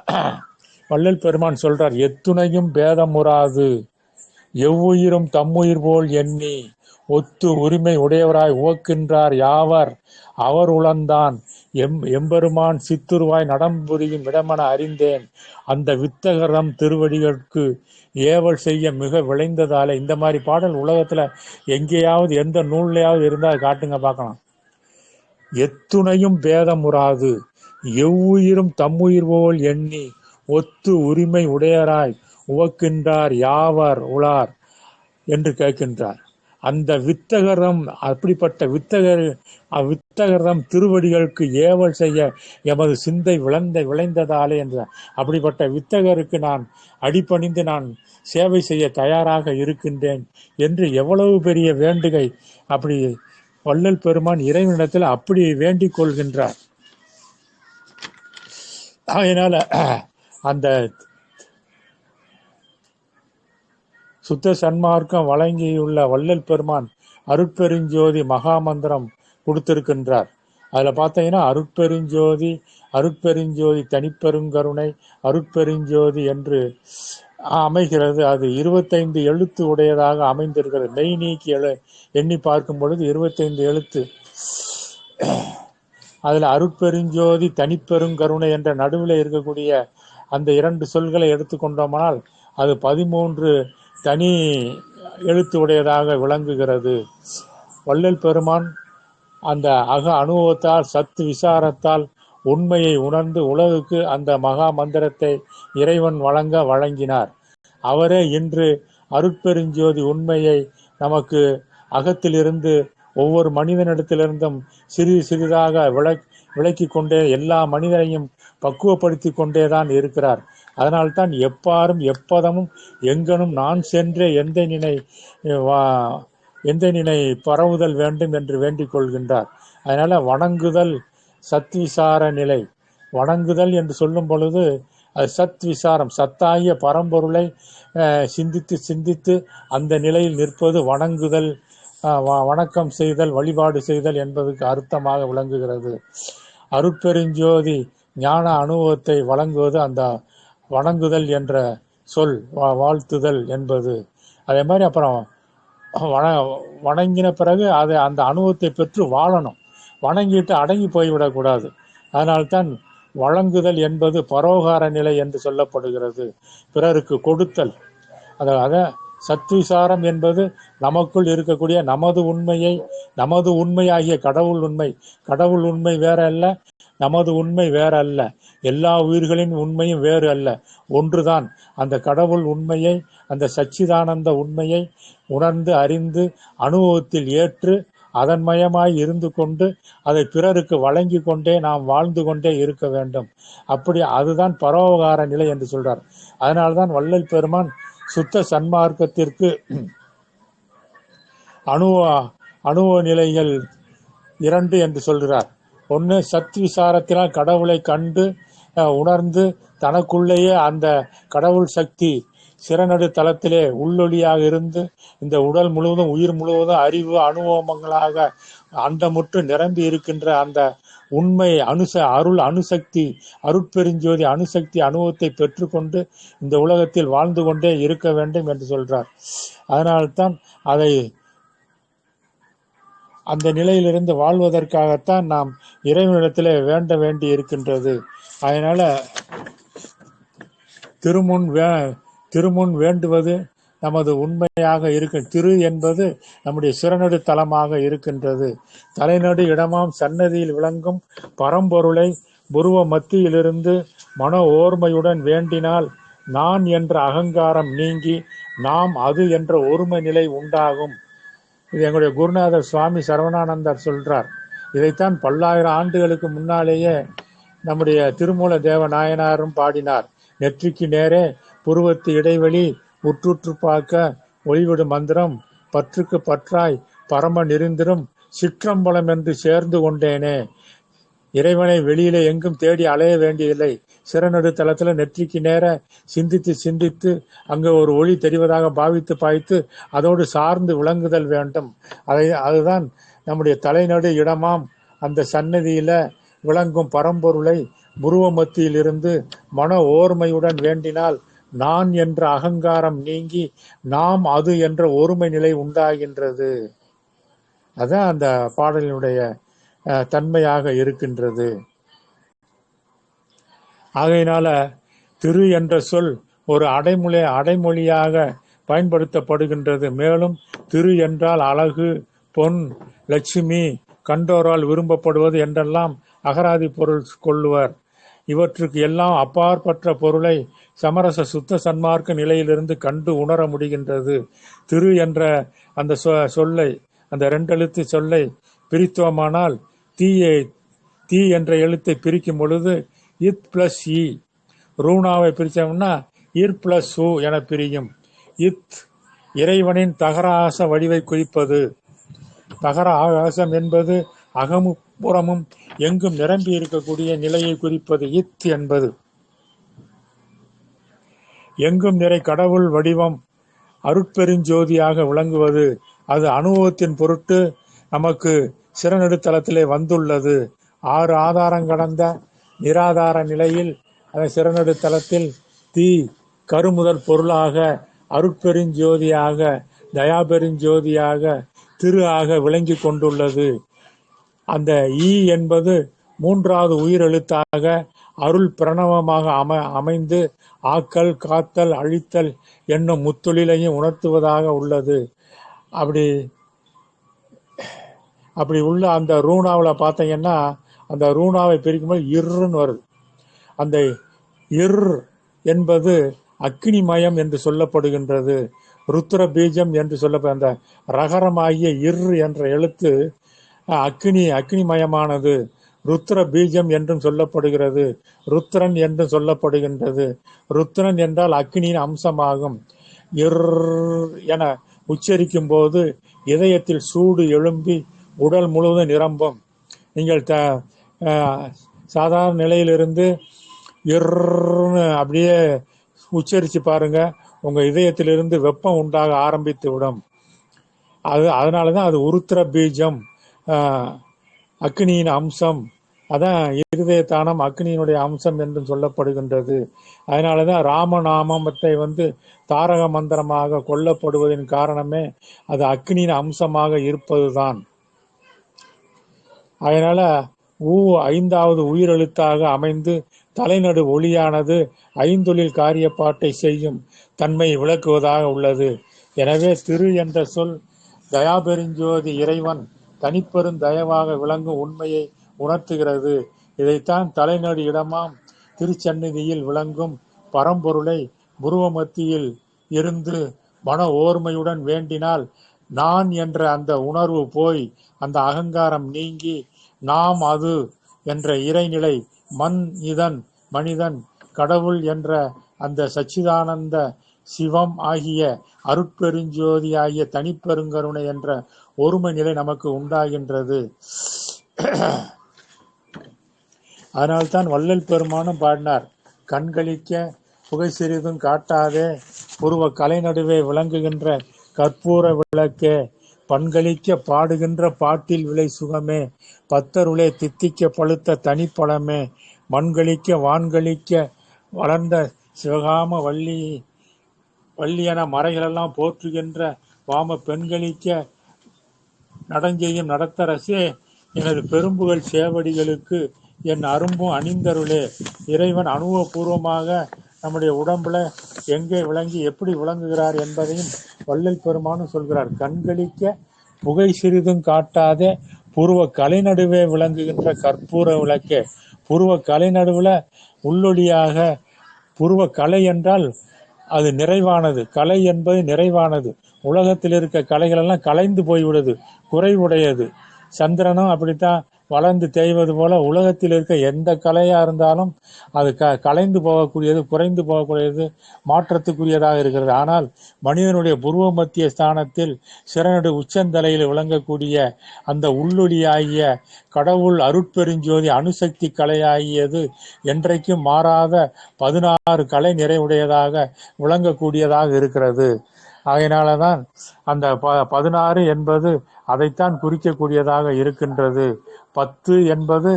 வள்ளல் பெருமான் சொல்றார், எத்துணையும் பேதமுறாது எவ்வுயிரும் தம்முயிர் போல் எண்ணி ஒத்து உரிமை உடையவராய் உவக்கின்றார் யாவர் அவர் உளந்தான் எம்பெருமான் சித்துருவாய் நடம்புரியும் இடமென அறிந்தேன் அந்த வித்தகரம் திருவடிகளுக்கு ஏவல் செய்ய மிக விளைந்ததால. இந்த மாதிரி பாடல் உலகத்துல எங்கேயாவது எந்த நூல்லையாவது இருந்தால் காட்டுங்க பார்க்கலாம். எத்துணையும் பேதமுறாது எவ்வுயிரும் தம்முயிர் போல் எண்ணி ஒத்து உரிமை உடையராய் உவக்கின்றார் யாவர் உளார் என்று கேட்கின்றார். அந்த வித்தகரம், அப்படிப்பட்ட வித்தகரம் திருவடிகளுக்கு ஏவல் செய்ய எமது சிந்தை விளைந்ததாலே என்ற அப்படிப்பட்ட வித்தகருக்கு நான் அடிபணிந்து நான் சேவை செய்ய தயாராக இருக்கின்றேன் என்று எவ்வளவு பெரிய வேண்டுகை. அப்படி வள்ளல் பெருமான் இறைவனிடத்தில் அப்படி வேண்டிக் கொள்கின்றார். அதனால அந்த சுத்த சன்மார்க்கம் வழங்கியுள்ள வள்ளல் பெருமான் அருட்பெருஞ்சோதி மகாமந்திரம் கொடுத்திருக்கின்றார். அதுல பார்த்தீங்கன்னா அருட்பெருஞ்சோதி தனிப்பெருங்கருணை அருட்பெருஞ்சோதி என்று அமைகிறது. அது 25 எழுத்து உடையதாக அமைந்திருக்கிறது. மெய் நீக்கி எண்ணி பார்க்கும் பொழுது 25 எழுத்து. அதுல அருட்பெருஞ்சோதி தனிப்பெருங்கருணை என்ற நடுவில் இருக்கக்கூடிய அந்த 2 சொல்களை எடுத்துக்கொண்டோமானால் அது 13 தனி எழுத்து உடையதாக விளங்குகிறது. வள்ளல் பெருமான் அந்த அக அனுபவத்தால் சத்து விசாரத்தால் உண்மையை உணர்ந்து உலகுக்கு அந்த மகா மந்திரத்தை இறைவன் வழங்கினார். அவரே இன்று அருட்பெருஞ்சோதி உண்மையை நமக்கு அகத்திலிருந்து ஒவ்வொரு மனிதனிடத்திலிருந்தும் சிறிதாக விளக்கி கொண்டே எல்லா மனிதரையும் பக்குவப்படுத்தி கொண்டேதான் இருக்கிறார். அதனால்தான் எப்பாரும் எப்பதமும் எங்கனும் நான் சென்றே எந்த நினை பரவுதல் வேண்டும் என்று வேண்டிக் கொள்கின்றார். அதனால வணங்குதல் சத் விசார நிலை. வணங்குதல் என்று சொல்லும் பொழுது அது சத் விசாரம், சத்தாகிய பரம்பொருளை சிந்தித்து அந்த நிலையில் நிற்பது வணங்குதல், வணக்கம் செய்தல், வழிபாடு செய்தல் என்பதற்கு அர்த்தமாக விளங்குகிறது. அருட்பெருஞ்சோதி ஞான அனுபவத்தை வழங்குவது அந்த வணங்குதல் என்ற சொல், வாழ்த்துதல் என்பது. அதே மாதிரி அப்புறம் வணங்கின பிறகு அதை அந்த அனுபவத்தை பெற்று வாழணும். வணங்கிட்டு அடங்கி போய்விடக்கூடாது. அதனால்தான் வழங்குதல் என்பது பரோகார நிலை என்று சொல்லப்படுகிறது. பிறருக்கு கொடுத்தல். அத சத்விசாரம் என்பது நமக்குள் இருக்கக்கூடிய நமது உண்மையை, நமது உண்மையாகிய கடவுள் உண்மை, கடவுள் உண்மை வேற அல்ல, நமது உண்மை வேற அல்ல, எல்லா உயிர்களின் உண்மையும் வேறு அல்ல, ஒன்றுதான். அந்த கடவுள் உண்மையை, அந்த சச்சிதானந்த உண்மையை உணர்ந்து அறிந்து அனுபவத்தில் ஏற்று அதன் மயமாய் இருந்து கொண்டு அதை பிறருக்கு வழங்கி கொண்டே நாம் வாழ்ந்து கொண்டே இருக்க வேண்டும். அப்படி அதுதான் பரோபகார நிலை என்று சொல்றார். அதனால்தான் வள்ளல் பெருமான் சுத்த சன்மார்க்கத்திற்கு அனுபவ நிலைகள் 2 என்று சொல்கிறார். ஒன்று, சத் விசாரத்தினால் கடவுளை கண்டு உணர்ந்து தனக்குள்ளேயே அந்த கடவுள் சக்தி சிறநடு தளத்திலே உள்ளொளியாக இருந்து இந்த உடல் முழுவதும் உயிர் முழுவதும் அறிவு அனுபவங்களாக அண்டமுற்று நிரம்பி இருக்கின்ற அந்த உண்மை அருள் அணுசக்தி, அருட்பெருஞ்சோதி அணுசக்தி அனுபவத்தை பெற்றுக்கொண்டு இந்த உலகத்தில் வாழ்ந்து கொண்டே இருக்க வேண்டும் என்று சொல்றார். அதனால்தான் அதை அந்த நிலையிலிருந்து வாழ்வதற்காகத்தான் நாம் இறைவனிடத்திலே வேண்ட வேண்டி இருக்கின்றது. அதனால திருமுன் வேண்டுவது நமது உண்மையாக இருக்கு. திரு என்பது நம்முடைய சிறநடு தலமாக இருக்கின்றது. தலைநடு இடமாம் சன்னதியில் விளங்கும் பரம்பொருளை புருவ மத்தியிலிருந்து மன ஓர்மையுடன் வேண்டினால் நான் என்ற அகங்காரம் நீங்கி நாம் அது என்ற ஒருமை நிலை உண்டாகும். இது எங்களுடைய குருநாதர் சுவாமி சரவணானந்தர் சொல்றார். இதைத்தான் பல்லாயிரம் ஆண்டுகளுக்கு முன்னாலேயே நம்முடைய திருமூல தேவ நாயனாரும் பாடினார். நெற்றிக்கு நேரே புருவத்து இடைவெளி உற்றுற்று பார்க்க ஒளிவிடு மந்திரம் பற்றுக்கு பற்றாய் பரம நெறிந்திரும் சிற்றம்பலம் என்று சேர்ந்து கொண்டேனே. இறைவனை வெளியிலே எங்கும் தேடி அலைய வேண்டியதில்லை. சிறநடு தளத்தில் நெற்றிக்கு நேர சிந்தித்து அங்கே ஒரு ஒளி தெரிவதாக பாவித்து அதோடு சார்ந்து விளங்குதல் வேண்டும். அதுதான் நம்முடைய தலைநடு இடமாம் அந்த சன்னதியில விளங்கும் பரம்பொருளை புருவ மத்தியில் இருந்து மன ஓர்மையுடன் வேண்டினால் நான் என்ற அகங்காரம் நீங்கி நாம் அது என்ற ஒருமை நிலை உண்டாகின்றது. அதான் அந்த பாடலினுடைய தன்மையாக இருக்கின்றது. ஆகையினால திரு என்ற சொல் ஒரு அடைமொழியாக பயன்படுத்தப்படுகின்றது. மேலும் திரு என்றால் அழகு, பொன், லட்சுமி, கண்டோரால் விரும்பப்படுவது என்றெல்லாம் அகராதி பொருள் கொள்ளுவர். இவற்றுக்கு எல்லாம் அப்பாற்பட்ட பொருளை சமரச சுத்த சன்மார்க்க நிலையிலிருந்து கண்டு உணர முடிகின்றது. திரு என்ற அந்த சொல்லை, அந்த 2 எழுத்து சொல்லை பிரித்தோமானால் தீ என்ற எழுத்தை பிரிக்கும் பொழுது இத் பிளஸ் இ, ரூணாவை பிரித்தோம்னா இர் பிளஸ் உ என பிரியும். இத் இறைவனின் தகர ஆச வடிவை குறிப்பது. தகர ஆகாசம் என்பது அகமும் புறமும் எங்கும் நிரம்பி இருக்கக்கூடிய நிலையை குறிப்பது. இத் என்பது எங்கும் நிறை கடவுள் வடிவம் அருட்பெருஞ்சோதியாக விளங்குவது. அது அனுபவத்தின் பொருட்டு நமக்கு சிறநடுத்தலத்திலே வந்துள்ளது. 6 ஆதாரம் கடந்த நிராதார நிலையில் அந்த சிறநடுத்தலத்தில் தீ கருமுதல் பொருளாக அருட்பெருஞ்சோதியாக தயாபெருஞ்சோதியாக திரு ஆக விளங்கி கொண்டுள்ளது. அந்த ஈ என்பது 3வது உயிரெழுத்தாக அருள் பிரணவமாக அமைந்து ஆக்கல், காத்தல், அழித்தல் என்னும் முத்தொழிலையும் உணர்த்துவதாக உள்ளது. அப்படி உள்ள அந்த ரூணாவில் பார்த்தீங்கன்னா அந்த ரூணாவை பிரிக்கும்போது இர்ன்னு வருது. அந்த இர் என்பது அக்னிமயம் என்று சொல்லப்படுகின்றது. ருத்ர பீஜம் என்று சொல்லப்படும் அந்த ரகரமாகிய இர் என்ற எழுத்து அக்னிமயமானது. ருத்ர பீஜம் என்றும் சொல்லப்படுகிறது. ருத்ரன் என்றும் சொல்லப்படுகின்றது. ருத்ரன் என்றால் அக்னியின் அம்சமாகும். இர் என உச்சரிக்கும் போது இதயத்தில் சூடு எழும்பி உடல் முழுவதும் நிரம்பும். நீங்கள் சாதாரண நிலையிலிருந்து இர்ன்னு அப்படியே உச்சரித்து பாருங்க, உங்க இதயத்திலிருந்து வெப்பம் உண்டாக ஆரம்பித்து விடும். அதனாலதான் அது உருத்திர பீஜம், அக்னியின் அம்சம், அதான் இருதய தானம் அக்னியினுடைய அம்சம் என்று சொல்லப்படுகின்றது. அதனாலதான் ராமநாமத்தை தாரக மந்திரமாக கொல்லப்படுவதன் காரணமே அது அக்னியின் அம்சமாக இருப்பதுதான். அதனால ஐந்தாவது உயிரெழுத்தாக அமைந்து தலைநடு ஒளியானது ஐந்தொழில் காரியப்பாட்டை செய்யும் தன்மை விளக்குவதாக உள்ளது. எனவே திரு என்ற சொல் தயாபெருஞ்சோதி இறைவன் தனிப்பெரும் தயவாக விளங்கும் உண்மையை உணர்த்துகிறது. இதைத்தான் தலைநடு இடமாம் திருச்சந்நிதியில் விளங்கும் பரம்பொருளை புருவ மத்தியில் இருந்து மன ஓர்மையுடன் வேண்டினால் நான் என்ற அந்த உணர்வு போய் அந்த அகங்காரம் நீங்கி நாம் அது என்ற இறைநிலை இதன் மனிதன் கடவுள் என்ற அந்த சச்சிதானந்த சிவம் ஆகிய அருட்பெருஞ்சோதி ஆகிய தனிப்பெருங்கருணை என்ற ஒருமை நிலை நமக்கு உண்டாகின்றது. அதனால்தான் வள்ளல் பெருமானும் பாடினார், கண்களிக்க புகை சிறிதும் காட்டாதே புருவ கலை நடுவே விளங்குகின்ற கற்பூர விளக்கே, பண்களிக்க பாடுகின்ற பாட்டில் விளை சுகமே, பத்தருளே தித்திக்க பழுத்த தனிப்பழமே, மண்களிக்க வான்களிக்க வளர்ந்த சிவகாம வள்ளியென மறைகளெல்லாம் போற்றுகின்ற வாம பெண்களிக்க நடஞ்செய்யும் நடத்தரசே, எனது பெரும்புகள் சேவடிகளுக்கு என் அரும்பும் அணிந்தருளே. இறைவன் அனுபவபூர்வமாக நம்முடைய உடம்புல எங்கே விளங்கி எப்படி விளங்குகிறார் என்பதையும் வள்ளல் பெருமானும் சொல்கிறார். கண்களிக்க புகை சிறிதும் காட்டாதே புருவ கலை நடுவே விளங்குகின்ற கற்பூர விளக்கே. புருவ கலை நடுவுல உள்ளொளியாக, புருவ கலை என்றால் அது நிறைவானது, கலை என்பது நிறைவானது. உலகத்தில் இருக்க கலைகள் எல்லாம் கலைந்து போய்விடுது, குறைவுடையது. சந்திரனும் அப்படித்தான் வளர்ந்து தேய்வது போல உலகத்தில் இருக்க எந்த கலையா இருந்தாலும் அது கலைந்து போகக்கூடியது, குறைந்து போகக்கூடியது, மாற்றத்துக்குரியதாக இருக்கிறது. ஆனால் மனிதனுடைய புருவ மத்திய ஸ்தானத்தில் சிறனடு உச்சந்தலையில் விளங்கக்கூடிய அந்த உள்ளொளியாகிய கடவுள் அருட்பெருஞ்சோதி அணுசக்தி கலையாகியது என்றைக்கும் மாறாத 16 கலை நிறைவுடையதாக விளங்கக்கூடியதாக இருக்கிறது. ஆகையினாலதான் அந்த 16 என்பது அதைத்தான் குறிக்கக்கூடியதாக இருக்கின்றது. 10 என்பது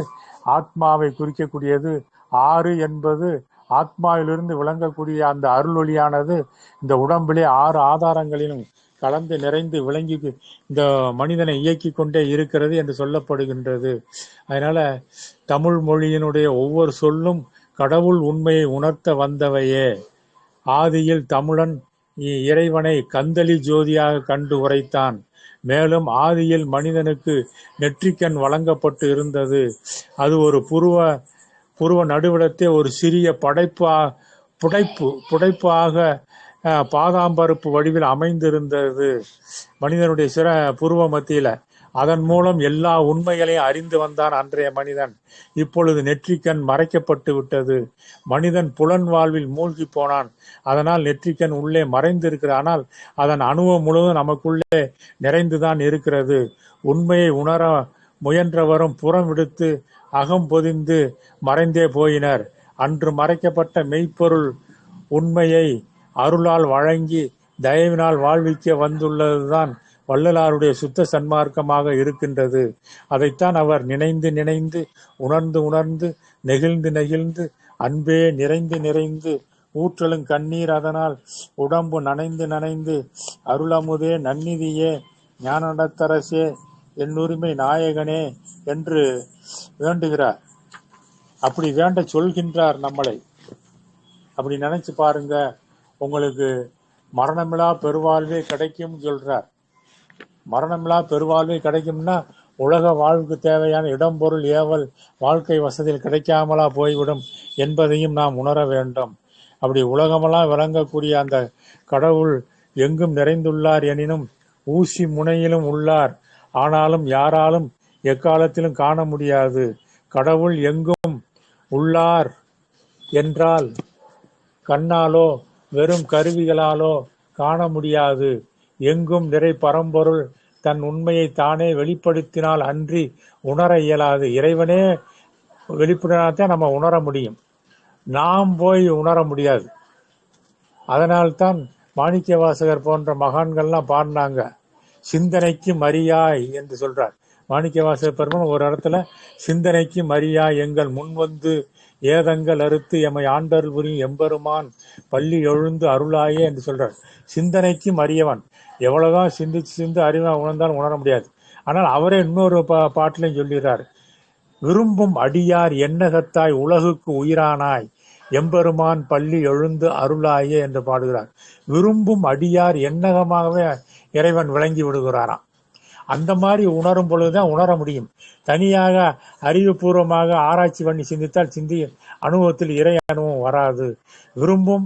ஆத்மாவை குறிக்கக்கூடியது, 6 என்பது ஆத்மாவிலிருந்து விளங்கக்கூடிய அந்த அருளொளியானது இந்த உடம்பிலே 6 ஆதாரங்களிலும் கலந்து நிறைந்து விளங்கி இந்த மனிதனை இயக்கி கொண்டே இருக்கிறது என்று சொல்லப்படுகின்றது. அதனால தமிழ் மொழியினுடைய ஒவ்வொரு சொல்லும் கடவுள் உண்மையை உணர்த்த வந்தவையே. ஆதியில் தமிழன் இறைவனை கந்தளி ஜோதியாக கண்டு உரைத்தான். மேலும் ஆதியில் மனிதனுக்கு நெற்றிக்கண் வழங்கப்பட்டு இருந்தது. அது ஒரு புருவ நடுவிடத்தே ஒரு சிறிய புடைப்பாக பாதாம்பருப்பு வடிவில் அமைந்திருந்தது மனிதனுடைய புருவ மத்தியில. அதன் மூலம் எல்லா உண்மைகளையும் அறிந்து வந்தான் அன்றைய மனிதன். இப்பொழுது நெற்றிக்கண் மறைக்கப்பட்டு விட்டது. மனிதன் புலன் வாழ்வில் மூழ்கி போனான். அதனால் நெற்றிக்கண் உள்ளே மறைந்திருக்கிறது. ஆனால் அதன் அனுபவம் முழுவதும் நமக்குள்ளே நிறைந்துதான் இருக்கிறது. உண்மையை உணர முயன்றவரும் புறம் விடுத்து அகம் பொதிந்து மறைந்தே போயினர். அன்று மறைக்கப்பட்ட மெய்ப்பொருள் உண்மையை அருளால் வழங்கி தயவினால் வாழ்விக்க வந்துள்ளதுதான் வள்ளலாருடைய சுத்த சன்மார்க்கமாக இருக்கின்றது. அதைத்தான் அவர் நினைந்து நினைந்து உணர்ந்து உணர்ந்து நெகிழ்ந்து நெகிழ்ந்து அன்பே நிறைந்து நிறைந்து ஊற்றலும் கண்ணீர் அதனால் உடம்பு நனைந்து நனைந்து அருளமுதே நன்னிதியே ஞான நடத்தரசே என்னுரிமை நாயகனே என்று வேண்டுகிறார். அப்படி வேண்ட சொல்கின்றார் நம்மளை. அப்படி நினைச்சு பாருங்க, உங்களுக்கு மரணமில்லா பெருவாழ்வே கிடைக்கும் சொல்றார். மரணமில்லா பெருவாழ்வே கிடைக்கும்னா உலக வாழ்வுக்கு தேவையான இடம் பொருள் ஏவல் வாழ்க்கை வசதியில் கிடைக்காமலா போய்விடும் என்பதையும் நாம் உணர வேண்டும். அப்படி உலகமெல்லாம் விளங்கக்கூடிய அந்த கடவுள் எங்கும் நிறைந்துள்ளார் எனினும் ஊசி முனையிலும் உள்ளார். ஆனாலும் யாராலும் எக்காலத்திலும் காண முடியாது. கடவுள் எங்கும் உள்ளார் என்றால் கண்ணாலோ வெறும் கருவிகளாலோ காண முடியாது. எங்கும் நிறை பரம்பொருள் தன் உண்மையை தானே வெளிப்படுத்தினால் அன்றி உணர இயலாது. இறைவனே வெளிப்படுத்தினால்தான் நம்ம உணர முடியும், நாம் போய் உணர முடியாது. அதனால்தான் மாணிக்க வாசகர் போன்ற மகான்கள்லாம் பாடினாங்க, சிந்தனைக்கு மரியாய் என்று சொல்றார். மாணிக்கவாசகப் பெருமான் ஒரு இடத்துல சிந்தனைக்கு மரியா எங்கள் முன்வந்து ஏதங்கள் அறுத்து எமை ஆண்டருள் புரியும் எம்பெருமான் பள்ளி எழுந்து அருளாயே என்று சொல்றார். சிந்தனைக்கு மரியவன், எவ்வளவுதான் சிந்து அறிவா உணர்ந்தாலும் உணர முடியாது. ஆனால் அவரே இன்னொரு பாட்டிலையும் சொல்லிடுறார், விரும்பும் அடியார் எண்ணகத்தாய் உலகுக்கு உயிரானாய் எம்பெருமான் பள்ளி எழுந்து அருளாயே என்று பாடுகிறார். விரும்பும் அடியார் எண்ணகமாகவே இறைவன் விளங்கி விடுகிறாராம். அந்த மாதிரி உணரும் பொழுதுதான் உணர முடியும். தனியாக அறிவுபூர்வமாக ஆராய்ச்சி பண்ணி சிந்தித்தால் அனுபவத்தில் இறை அனுபவம் வராது. விரும்பும்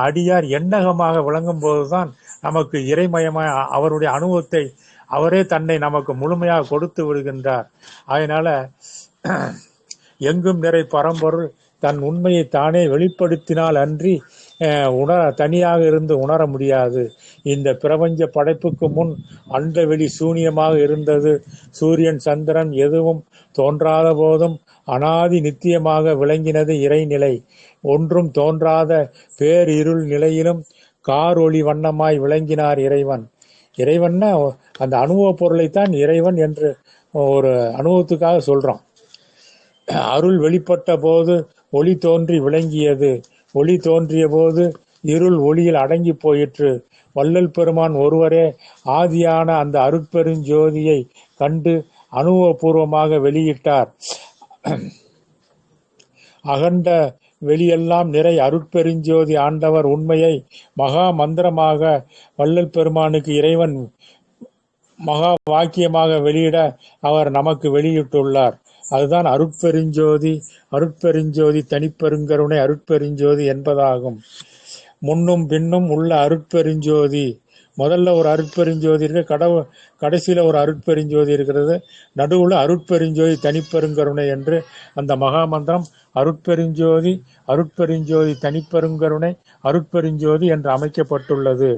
அடியார் எண்ணகமாக விளங்கும் போதுதான் நமக்கு இறைமயமாக அவருடைய அனுபவத்தை அவரே தன்னை நமக்கு முழுமையாக கொடுத்து விடுகின்றார். அதனால எங்கும் நிறை பரம்பொருள் தன் உண்மையை தானே வெளிப்படுத்தினால் அன்றி தனியாக இருந்து உணர முடியாது. இந்த பிரபஞ்ச படைப்புக்கு முன் அண்ட வெளி சூனியமாக இருந்தது. சூரியன் சந்திரன் எதுவும் தோன்றாத போதும் அனாதி நித்தியமாக விளங்கினது இறைநிலை. ஒன்றும் தோன்றாத பேரிருள் நிலையிலும் கார் ஒளி வண்ணமாய் விளங்கினார் இறைவன். இறைவன்னா அந்த அனுபவ பொருளைத்தான் இறைவன் என்று ஒரு அனுபவத்துக்காக சொல்றோம். அருள் வெளிப்பட்ட போது ஒளி தோன்றி விளங்கியது. ஒளி தோன்றிய போது இருள் ஒளியில் அடங்கி போயிற்று. வள்ளல் பெருமான் ஒருவரே ஆதியான அந்த அருட்பெருஞ்சோதியை கண்டு அனுபவபூர்வமாக வெளியிட்டார். அகண்ட வெளியெல்லாம் நிறை அருட்பெருஞ்சோதி ஆண்டவர் உண்மையை மகா மந்திரமாக வள்ளல் பெருமானுக்கு இறைவன் மகா வாக்கியமாக வெளியிட அவர் நமக்கு வெளியிட்டுள்ளார். அதுதான் அருட்பெருஞ்சோதி. அருட்பெருஞ்சோதி தனிப்பெருங்கருணை அருட்பெருஞ்சோதி என்பதாகும். முன்னும் பின்னும் உள்ள அருட்பெருஞ்சோதி. முதல்ல ஒரு அருட்பெருஞ்சோதி இருக்கு, கடைசியில ஒரு அருட்பெருஞ்சோதி இருக்கிறது, நடுவுல அருட்பெருஞ்சோதி தனிப்பெருங்கருணை என்று அந்த மகாமந்திரம் அருட்பெருஞ்சோதி அருட்பெருஞ்சோதி தனிப்பெருங்கருணை அருட்பெருஞ்சோதி என்று அமைக்கப்பட்டுள்ளது.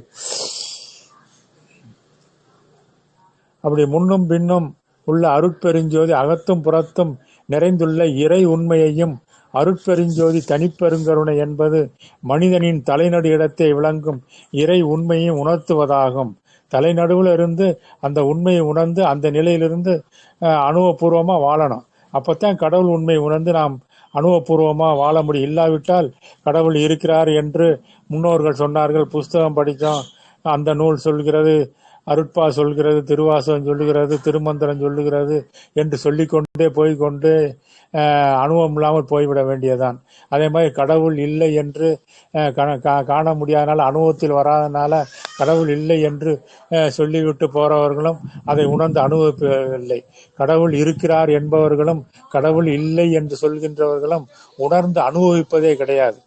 அப்படி முன்னும் பின்னும் உள்ள அருட்பெருஞ்சோதி அகத்தும் புறத்தும் நிறைந்துள்ள இறை உண்மையையும் அருட்பெருஞ்சோதி தனிப்பெருங்கருணை என்பது மனிதனின் தலைநடு இடத்தை விளங்கும் இறை உண்மையை உணர்த்துவதாகும். தலைநடுவில் இருந்து அந்த உண்மையை உணர்ந்து அந்த நிலையிலிருந்து அனுபவபூர்வமாக வாழணும். அப்போத்தான் கடவுள் உண்மை உணர்ந்து நாம் அனுபவபூர்வமாக வாழ முடியும். இல்லாவிட்டால் கடவுள் இருக்கிறார் என்று முன்னோர்கள் சொன்னார்கள், புஸ்தகம் படித்தோம், அந்த நூல் சொல்கிறது, அருட்பா சொல்கிறது, திருவாசகம் சொல்லுகிறது, திருமந்திரம் சொல்லுகிறது என்று சொல்லிக்கொண்டே போய்கொண்டு அனுபவம் இல்லாமல் போய்விட வேண்டியதான். அதே மாதிரி கடவுள் இல்லை என்று காண முடியாதனால, அனுபவத்தில் வராதனால கடவுள் இல்லை என்று சொல்லிவிட்டு போறவர்களும் அதை உணர்ந்து அனுபவிப்பதில்லை. கடவுள் இருக்கிறார் என்பவர்களும் கடவுள் இல்லை என்று சொல்கின்றவர்களும் உணர்ந்து அனுபவிப்பதே கிடையாது.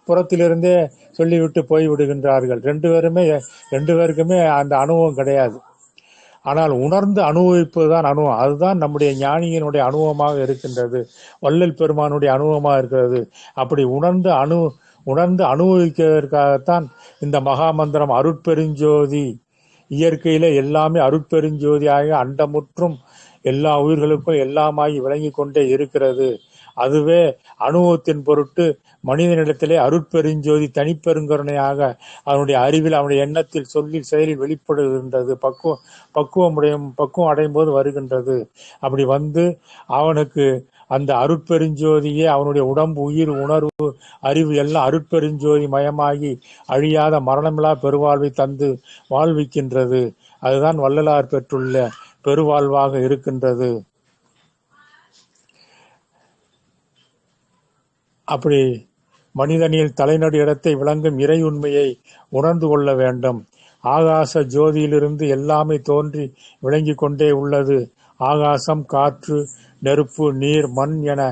புறத்திலிருந்தே சொல்லிவிட்டு போய்விடுகின்றார்கள். ரெண்டு பேருக்குமே அந்த அனுபவம் கிடையாது. ஆனால் உணர்ந்து அனுபவிப்பதுதான் அனுபவம். அதுதான் நம்முடைய ஞானியினுடைய அனுபவமாக இருக்கின்றது, வள்ளல் பெருமானுடைய அனுபவமாக இருக்கிறது. அப்படி உணர்ந்து அனுபவிக்கிறதற்காகத்தான் இந்த மகாமந்திரம் அருட்பெருஞ்சோதி. இயற்கையில எல்லாமே அருட்பெருஞ்சோதியாக அண்டமுற்றும் எல்லா உயிர்களுக்கும் எல்லாமாகி விளங்கி கொண்டே இருக்கிறது. அதுவே அனுபவத்தின் பொருட்டு மனிதனிடத்திலே அருட்பெருஞ்சோதி தனிப்பெருங்கருணையாக அவனுடைய அறிவில், அவனுடைய எண்ணத்தில், சொல்லில், செயலில் வெளிப்படுகின்றது. பக்குவம் அடையும் போது வருகின்றது. அப்படி வந்து அவனுக்கு அந்த அருட்பெருஞ்சோதியே அவனுடைய உடம்பு, உயிர், உணர்வு, அறிவு எல்லாம் அருட்பெருஞ்சோதி மயமாகி அழியாத மரணமில்லா பெருவாழ்வை தந்து வாழ்விக்கின்றது. அதுதான் வள்ளலார் பெற்றுள்ள பெருவாழ்வாக இருக்கின்றது. அப்படி மனிதனில் தலைநடு இடத்தை விளங்கும் இறை உண்மையை உணர்ந்து கொள்ள வேண்டும். ஆகாச ஜோதியிலிருந்து எல்லாமே தோன்றி விளங்கி கொண்டே உள்ளது. ஆகாசம், காற்று, நெருப்பு, நீர், மண் என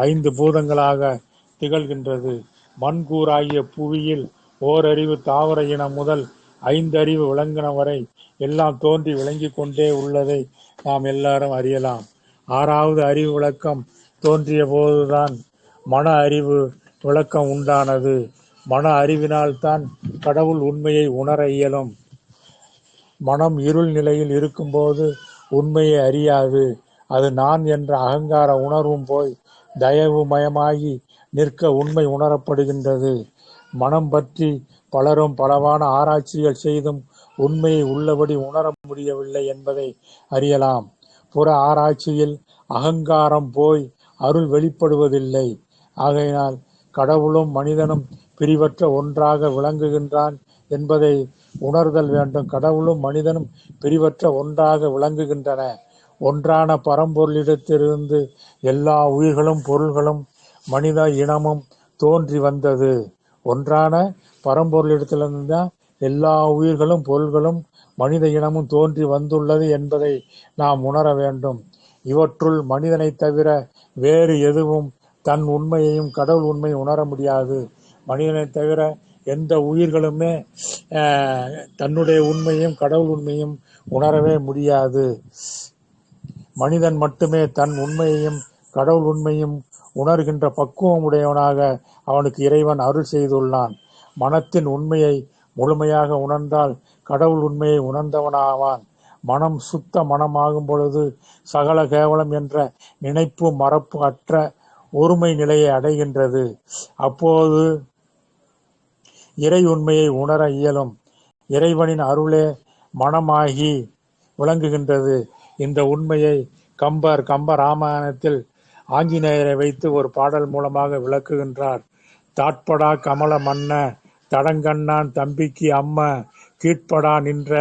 5 பூதங்களாக திகழ்கின்றது. மண்கூறாகிய புவியில் ஓரறிவு தாவர இனம் முதல் 5 அறிவு விலங்கின வரை எல்லாம் தோன்றி விளங்கி கொண்டே உள்ளதை நாம் எல்லாரும் அறியலாம். 6வது அறிவு விளக்கம் தோன்றிய போதுதான் மன அறிவு விளக்கம் உண்டானது. மன அறிவினால்தான் கடவுள் உண்மையை உணர இயலும். மனம் இருள் நிலையில் இருக்கும்போது உண்மையை அறியாது. அது நான் என்ற அகங்கார உணர்வும் போய் தயவு மயமாகி நிற்க உண்மை உணரப்படுகின்றது. மனம் பற்றி பலரும் பலவான ஆராய்ச்சிகள் செய்தும் உண்மையை உள்ளபடி உணர முடியவில்லை என்பதை அறியலாம். புற ஆராய்ச்சியில் அகங்காரம் போய் அருள் வெளிப்படுவதில்லை. ஆகையினால் கடவுளும் மனிதனும் பிரிவற்ற ஒன்றாக விளங்குகின்றான் என்பதை உணர்தல் வேண்டும். கடவுளும் மனிதனும் பிரிவற்ற ஒன்றாக விளங்குகின்றன. ஒன்றான பரம்பொருளிடத்திலிருந்து எல்லா உயிர்களும் பொருள்களும் மனித இனமும் தோன்றி வந்தது. ஒன்றான பரம்பொருளிடத்திலிருந்து தான் எல்லா உயிர்களும் பொருள்களும் மனித இனமும் தோன்றி வந்துள்ளது என்பதை நாம் உணர வேண்டும். இவற்றுள் மனிதனைத் தவிர வேறு எதுவும் தன் உண்மையையும் கடவுள் உண்மையை உணர முடியாது. மனிதனைத் தவிர எந்த உயிர்களுமே தன்னுடைய உண்மையும் கடவுள் உண்மையும் உணரவே முடியாது. மனிதன் மட்டுமே தன் உண்மையையும் கடவுள் உண்மையும் உணர்கின்ற பக்குவம் உடையவனாக அவனுக்கு இறைவன் அருள் செய்துள்ளான். மனத்தின் உண்மையை முழுமையாக உணர்ந்தால் கடவுள் உண்மையை உணர்ந்தவனாவான். மனம் சுத்த மனமாகும் பொழுது சகல கேவலம் என்ற நினைப்பு மறப்பு அற்ற ஒருமை நிலையை அடைகின்றது. அப்போது இறை உண்மையை உணர இயலும். இறைவனின் அருளே மனமாகி விளங்குகின்றது. இந்த உண்மையை கம்ப ராமாயணத்தில் ஆஞ்சநேயரை வைத்து ஒரு பாடல் மூலமாக விளக்குகின்றார். தாட்படா கமல மன்ன தடங்கண்ணான் தம்பிக்கு அம்ம கீழ்ப்படா நின்ற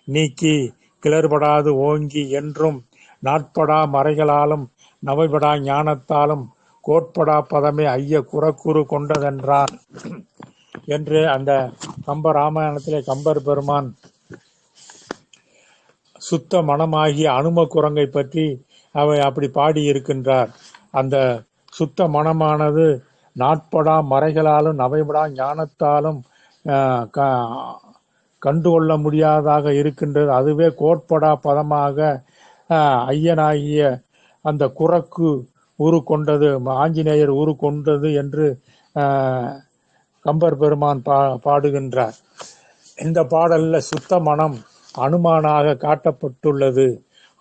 நீக்கி கிளர்படாது ஓங்கி என்றும் நாட்படா மறைகளாலும் நவைபடா ஞானத்தாலும் கோட்படா பதமே ஐய குறக்குறு கொண்டதென்றான் என்று அந்த கம்ப ராமாயணத்திலே கம்பர் பெருமான் சுத்த மனமாகிய அனும குரங்கை பற்றி அப்படி பாடியிருக்கின்றார். அந்த சுத்த மனமானது நாட்படா மறைகளாலும் நவைபடா ஞானத்தாலும் கண்டுகொள்ள முடியாததாக இருக்கின்றது. அதுவே கோட்படா பதமாக ஐயனாகிய அந்த குரக்கு உரு கொண்டது, ஆஞ்சநேயர் உரு கொண்டது என்று கம்பர் பெருமான் பாடுகின்றார். இந்த பாடல்ல சுத்த மனம் அனுமானாக காட்டப்பட்டுள்ளது.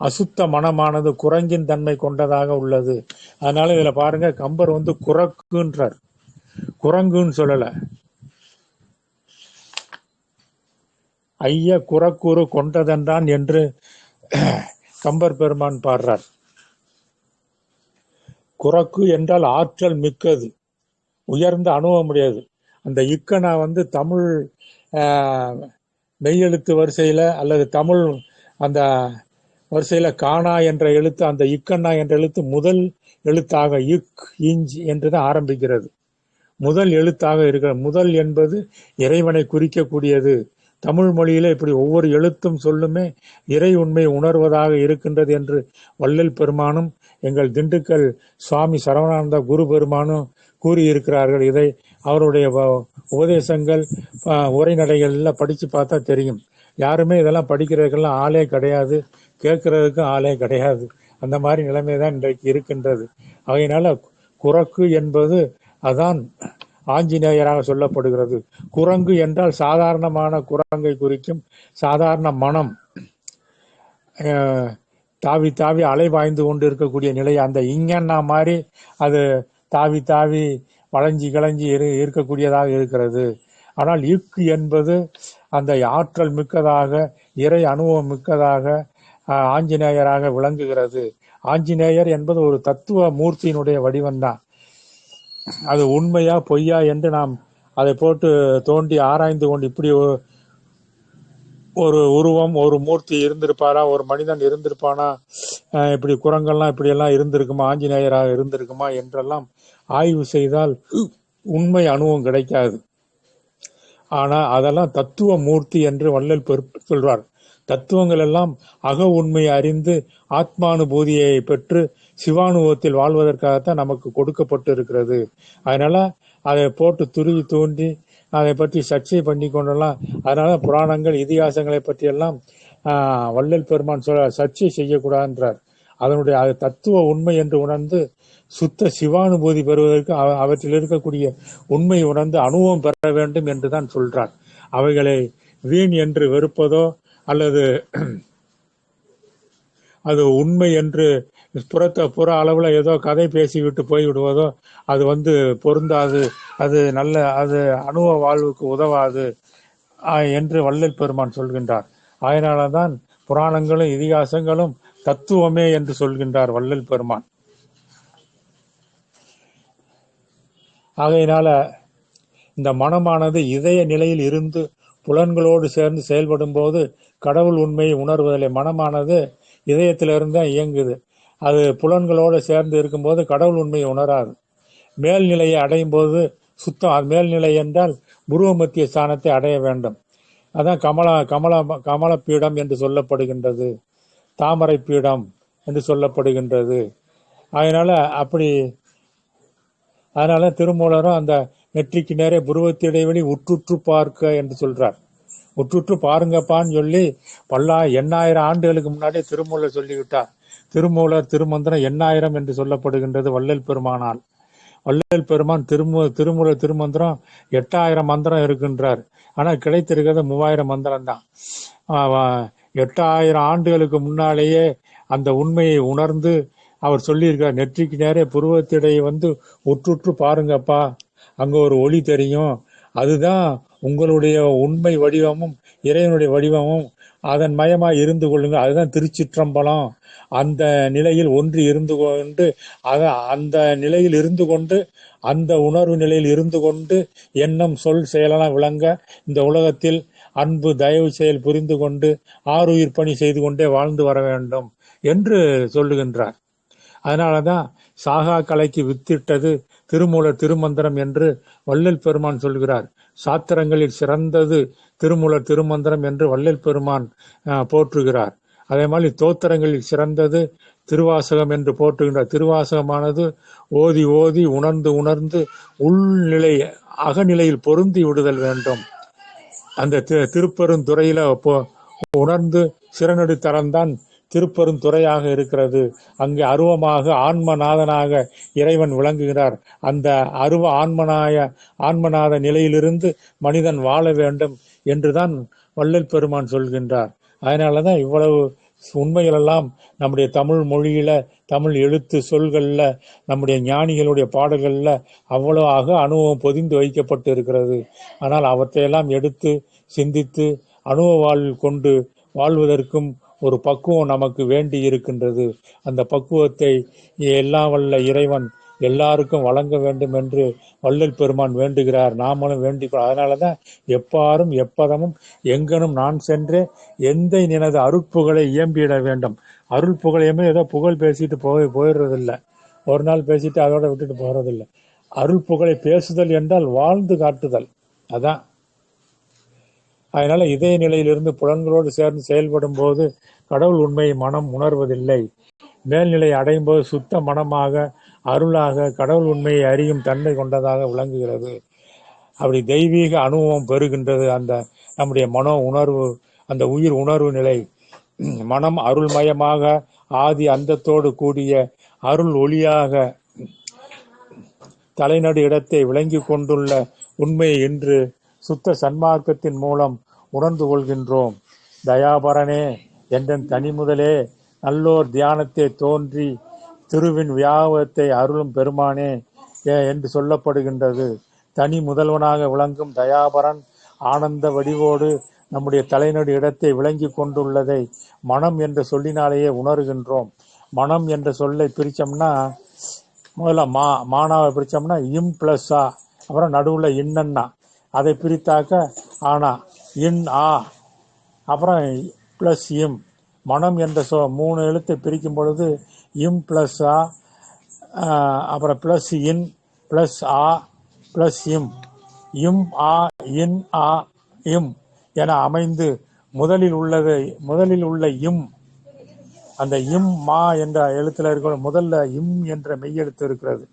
அசுத்த மனமானது குரங்கின் தன்மை கொண்டதாக உள்ளது. அதனால இதுல பாருங்க, கம்பர் குரக்குன்றார், குரங்குன்னு சொல்லல. ஐய குறக்கூறு கொண்டதென்றான் என்று கம்பர் பெருமான் பாடுறார். குறக்கு என்றால் ஆற்றல் மிக்கது, உயர்ந்த அணுவ முடியாது. அந்த இக்கனா தமிழ் மெய்யெழுத்து வரிசையில அல்லது தமிழ் அந்த வரிசையில காணா என்ற எழுத்து, அந்த இக்கண்ணா என்ற எழுத்து முதல் எழுத்தாக இக் இஞ்ச் என்றுதான் ஆரம்பிக்கிறது. முதல் எழுத்தாக இருக்கிற முதல் என்பது இறைவனை குறிக்கக்கூடியது. தமிழ் மொழியில இப்படி ஒவ்வொரு எழுத்தும் சொல்லுமே இறை உண்மை உணர்வதாக இருக்கின்றது என்று வள்ளல் பெருமானும் எங்கள் திண்டுக்கல் சுவாமி சரவணானந்த குரு பெருமானும் கூறியிருக்கிறார்கள். இதை அவருடைய உபதேசங்கள் உரைநடைகள்ல படிச்சு பார்த்தா தெரியும். யாருமே இதெல்லாம் படிக்கிறதுக்கெல்லாம் ஆளே கிடையாது, கேட்கறதுக்கும் ஆளே கிடையாது. அந்த மாதிரி நிலைமை தான் இன்றைக்கு இருக்கின்றது. அதனால குரக்கு என்பது அதான் ஆஞ்சநேயராக சொல்லப்படுகிறது. குரங்கு என்றால் சாதாரணமான குரங்கை குறிக்கும். சாதாரண மனம் தாவி தாவி அலை பாய்ந்து கொண்டு இருக்கக்கூடிய நிலை, அந்த இங்கண்ணா மாதிரி அது தாவி தாவி வளைஞ்சி கிளஞ்சி இருக்கக்கூடியதாக இருக்கிறது. ஆனால் இக்கு என்பது அந்த ஆற்றல் மிக்கதாக இறை அனுபவம் மிக்கதாக ஆஞ்சநேயராக விளங்குகிறது. ஆஞ்சநேயர் என்பது ஒரு தத்துவ மூர்த்தியினுடைய வடிவம்தான். அது உண்மையா பொய்யா என்று நாம் அதை போட்டு தோண்டி ஆராய்ந்து கொண்டு, இப்படி ஒரு உருவம் ஒரு மூர்த்தி இருந்திருப்பாரா, ஒரு மனிதன் இருந்திருப்பானா, இப்படி குரங்கெல்லாம் இப்படியெல்லாம் இருந்திருக்குமா, ஆஞ்சநேயராக இருந்திருக்குமா என்றெல்லாம் ஆய்வு செய்தால் உண்மை அனுபவம் கிடைக்காது. ஆனா அதெல்லாம் தத்துவ மூர்த்தி என்று வள்ளல் சொல்றார். தத்துவங்கள் எல்லாம் அக உண்மையை அறிந்து ஆத்மானுபூதியை பெற்று சிவானுபவத்தில் வாழ்வதற்காகத்தான் நமக்கு கொடுக்கப்பட்டு இருக்கிறது. அதனால அதை போட்டு துருவி தூண்டி அதை பற்றி சர்ச்சை பண்ணி கொண்டெல்லாம், அதனால புராணங்கள் இதிகாசங்களை பற்றியெல்லாம் வள்ளல் பெருமான் சர்ச்சை செய்யக்கூடாதுன்றார். அதனுடைய தத்துவ உண்மை என்று உணர்ந்து சுத்த சிவானுபூதி பெறுவதற்கு அவற்றில் இருக்கக்கூடிய உண்மை உணர்ந்து அனுபவம் பெற வேண்டும் என்றுதான் சொல்றார். அவைகளை வீண் என்று வெறுப்பதோ அல்லது அது உண்மை என்று புற அளவுல ஏதோ கதை பேசிவிட்டு போய்விடுவதோ அது பொருந்தாது. அது நல்ல அது அனுபவ வாழ்வுக்கு உதவாது. என்று வள்ளல் பெருமான் சொல்கின்றார். அதனாலதான் புராணங்களும் இதிகாசங்களும் தத்துவமே என்று சொல்கின்றார் வள்ளல் பெருமான். ஆகையினால இந்த மனமானது இதய நிலையில் இருந்து புலன்களோடு சேர்ந்து செயல்படும் போது கடவுள் உண்மையை உணர்வதில்லை. மனமானது இதயத்திலிருந்து தான் இயங்குது. அது புலன்களோடு சேர்ந்து இருக்கும்போது கடவுள் உண்மையை உணராது. மேல்நிலையை அடையும் போது சுத்தம். மேல்நிலை என்றால் புருவ மத்திய ஸ்தானத்தை அடைய வேண்டும். அதான் கமல பீடம் என்று சொல்லப்படுகின்றது, தாமரை பீடம் என்று சொல்லப்படுகின்றது. அதனால திருமூலரும் அந்த நெற்றிக்கு நேரே புருவத்து இடைவெளி உற்றுற்று பார்க்க என்று சொல்றார். உற்றுற்று பாருங்கப்பான்னு சொல்லி எண்ணாயிரம் ஆண்டுகளுக்கு முன்னாடியே திருமூலர் சொல்லிவிட்டார். திருமூலர் திருமந்திரம் எண்ணாயிரம் என்று சொல்லப்படுகின்றது வள்ளல் பெருமானால். வள்ளல் பெருமான் திருமூலர் திருமந்திரம் 8000 மந்திரம் இருக்கின்றார். ஆனால் கிடைத்திருக்கிறது 3000 மந்திரம் தான். 8000 ஆண்டுகளுக்கு முன்னாலேயே அந்த உண்மையை உணர்ந்து அவர் சொல்லியிருக்கார். நெற்றிக்கு நேரே புருவத்திடையே உற்றுற்று பாருங்கப்பா, அங்க ஒரு ஒளி தெரியும், அதுதான் உங்களுடைய உண்மை வடிவமும் இறைவனுடைய வடிவமும், அதன் மயமாய் இருந்து கொள்ளுங்க, அதுதான் திருச்சிற்றம்பலம். அந்த நிலையில் ஒன்று இருந்து கொண்டு அந்த நிலையில் இருந்து கொண்டு அந்த உணர்வு நிலையில் இருந்து கொண்டு எண்ணம் சொல் செயலெல்லாம் விளங்க இந்த உலகத்தில் அன்பு தயவு செயல் புரிந்து கொண்டு ஆருயிர் பணி செய்து கொண்டே வாழ்ந்து வர வேண்டும் என்று சொல்லுகின்றார். அதனாலதான் சாகா கலைக்கு வித்திட்டது திருமூலர் திருமந்திரம் என்று வள்ளல் பெருமான் சொல்கிறார். சாத்திரங்களில் சிறந்தது திருமூலர் திருமந்திரம் என்று வள்ளல் பெருமான் போற்றுகிறார். அதே மாதிரி தோத்திரங்களில் சிறந்தது திருவாசகம் என்று போற்றுகின்றார். திருவாசகமானது ஓதி ஓதி உணர்ந்து உணர்ந்து உள்நிலை அகநிலையில் பொருந்தி விடுதல் வேண்டும். அந்த திருப்பெருந்துறையில உணர்ந்து சிறநெடு தரம்தான் திருப்பெருந்துறையாக இருக்கிறது. அங்கே அருவமாக ஆன்மநாதனாக இறைவன் விளங்குகிறார். அந்த ஆன்மநாத நிலையிலிருந்து மனிதன் வாழ வேண்டும் என்றுதான் வள்ளல் பெருமான் சொல்கின்றார். அதனாலதான் இவ்வளவு உண்மைகளெல்லாம் நம்முடைய தமிழ் மொழியில, தமிழ் எழுத்து சொல்கள்ல, நம்முடைய ஞானிகளுடைய பாடல்கள்ல அவ்வளவாக அனுபவம் பொதிந்து வைக்கப்பட்டு இருக்கிறது. ஆனால் அவற்றையெல்லாம் எடுத்து சிந்தித்து அனுபவ வாழ்வில் கொண்டு வாழ்வதற்கும் ஒரு பக்குவம் நமக்கு வேண்டி இருக்கின்றது. அந்த பக்குவத்தை எல்லாம் வல்ல இறைவன் எல்லாருக்கும் வழங்க வேண்டும் என்று வள்ளல் பெருமான் வேண்டுகிறார். நாமளும் வேண்டிக்கிறோம். அதனாலதான் எப்பாரும் எப்பதமும் எங்கனும் நான் சென்றே எந்த நினது அருட்புகளை இயம்பிட வேண்டும். அருள் புகழையுமே ஏதோ புகழ் பேசிட்டு போயிடுறதில்லை. ஒரு நாள் பேசிட்டு அதோட விட்டுட்டு போறதில்லை. அருள் புகழை பேசுதல் என்றால் வாழ்ந்து காட்டுதல். அதான். அதனால இதய நிலையிலிருந்து புலன்களோடு சேர்ந்து செயல்படும் போது கடவுள் உண்மையை மனம் உணர்வதில்லை. மேல்நிலை அடையும் போது சுத்த மனமாக அருளாக கடவுள் உண்மையை அறியும் தன்மை கொண்டதாக விளங்குகிறது. அப்படி தெய்வீக அனுபவம் பெறுகின்றது அந்த நம்முடைய மனோ உணர்வு, அந்த உயிர் உணர்வு நிலை. மனம் அருள்மயமாக ஆதி அந்தத்தோடு கூடிய அருள் ஒளியாக தலைநடு இடத்தை விளங்கி கொண்டுள்ள உண்மையை இன்று சுத்த சன்மார்க்கத்தின் மூலம் உணர்ந்து கொள்கின்றோம். தயாபரனே என்றன் தனி முதலே நல்லோர் தியானத்தை தோன்றி திருவின் வியாபகத்தை அருளும் பெருமானே என்று சொல்லப்படுகின்றது. தனி முதல்வனாக விளங்கும் தயாபரன் ஆனந்த வடிவோடு நம்முடைய தலைநடு இடத்தை விளங்கி கொண்டுள்ளதை மனம் என்ற சொல்லினாலேயே உணர்கின்றோம். மனம் என்ற சொல்லை பிரிச்சோம்னா, முதல்ல மானாவை பிரிச்சோம்னா இம் பிளஸ் ஆ, அப்புறம் நடுவுல இன்னன்னா, அதை பிரித்தாக்க ஆனா இன் ஆ, அப்புறம் பிளஸ் இம். மனம் என்ற 3 எழுத்தை பிரிக்கும் பொழுது இம் பிளஸ் ஆ, அப்புறம் பிளஸ் இன் பிளஸ் ஆ பிளஸ் இம். இம் ஆ இன் ஆ இம் என அமைந்து முதலில் உள்ள இம், அந்த இம் மா என்ற எழுத்துல இருக்கிற முதல்ல இம் என்ற மெய்யெழுத்து இருக்கிறது.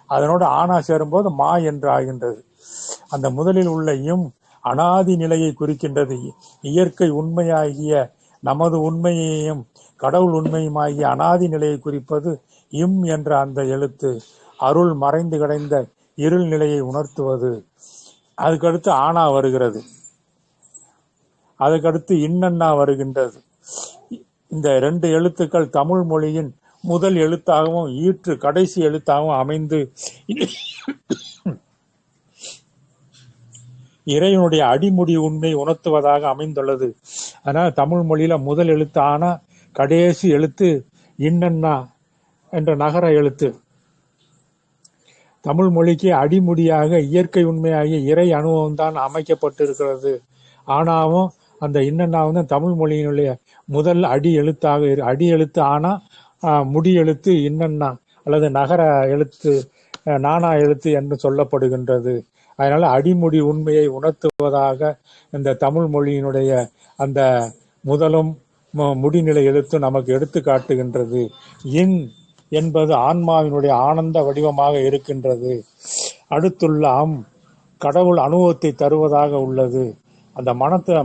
அதனோடு ஆனா சேரும்போது மா என்று ஆகின்றது. அந்த முதலில் உள்ள இம் அனாதி நிலையை குறிக்கின்றது. இயற்கை உண்மையாகிய நமது உண்மையையும் கடவுள் உண்மையுமாகிய அனாதி நிலையை குறிப்பது இம் என்ற அந்த எழுத்து. அருள் மறைந்து கிடந்த இருள் நிலையை உணர்த்துவது. அதுக்கடுத்து ஆனா வருகிறது, அதுக்கடுத்து இன்னன்னா வருகின்றது. இந்த 2 எழுத்துக்கள் தமிழ் மொழியின் முதல் எழுத்தாகவும் ஈற்று கடைசி எழுத்தாகவும் அமைந்து இறைவனுடைய அடிமுடி உண்மை உணர்த்துவதாக அமைந்துள்ளது. அதனால தமிழ் மொழியில முதல் எழுத்து ஆனா, கடைசி எழுத்து இன்னன்னா என்ற நகர எழுத்து. தமிழ் மொழிக்கு அடிமுடியாக இயற்கை உண்மையாகிய இறை அனுபவம் தான் அமைக்கப்பட்டிருக்கிறது. ஆனாவும் அந்த இன்னன்னாவும் தான் தமிழ் மொழியினுடைய முதல் அடி எழுத்தாக அடி எழுத்து ஆனா, முடி எழுத்து இன்னன்னா அல்லது நகர எழுத்து நானா எழுத்து என்று சொல்லப்படுகின்றது. அதனால அடிமுடி உண்மையை உணர்த்துவதாக இந்த தமிழ் மொழியினுடைய அந்த முதலும் முடிநிலை எழுத்து நமக்கு எடுத்து காட்டுகின்றது. இன் என்பது ஆன்மாவினுடைய ஆனந்த வடிவமாக இருக்கின்றது. அடுத்துள்ள கடவுள் அனுபவத்தை தருவதாக உள்ளது. அந்த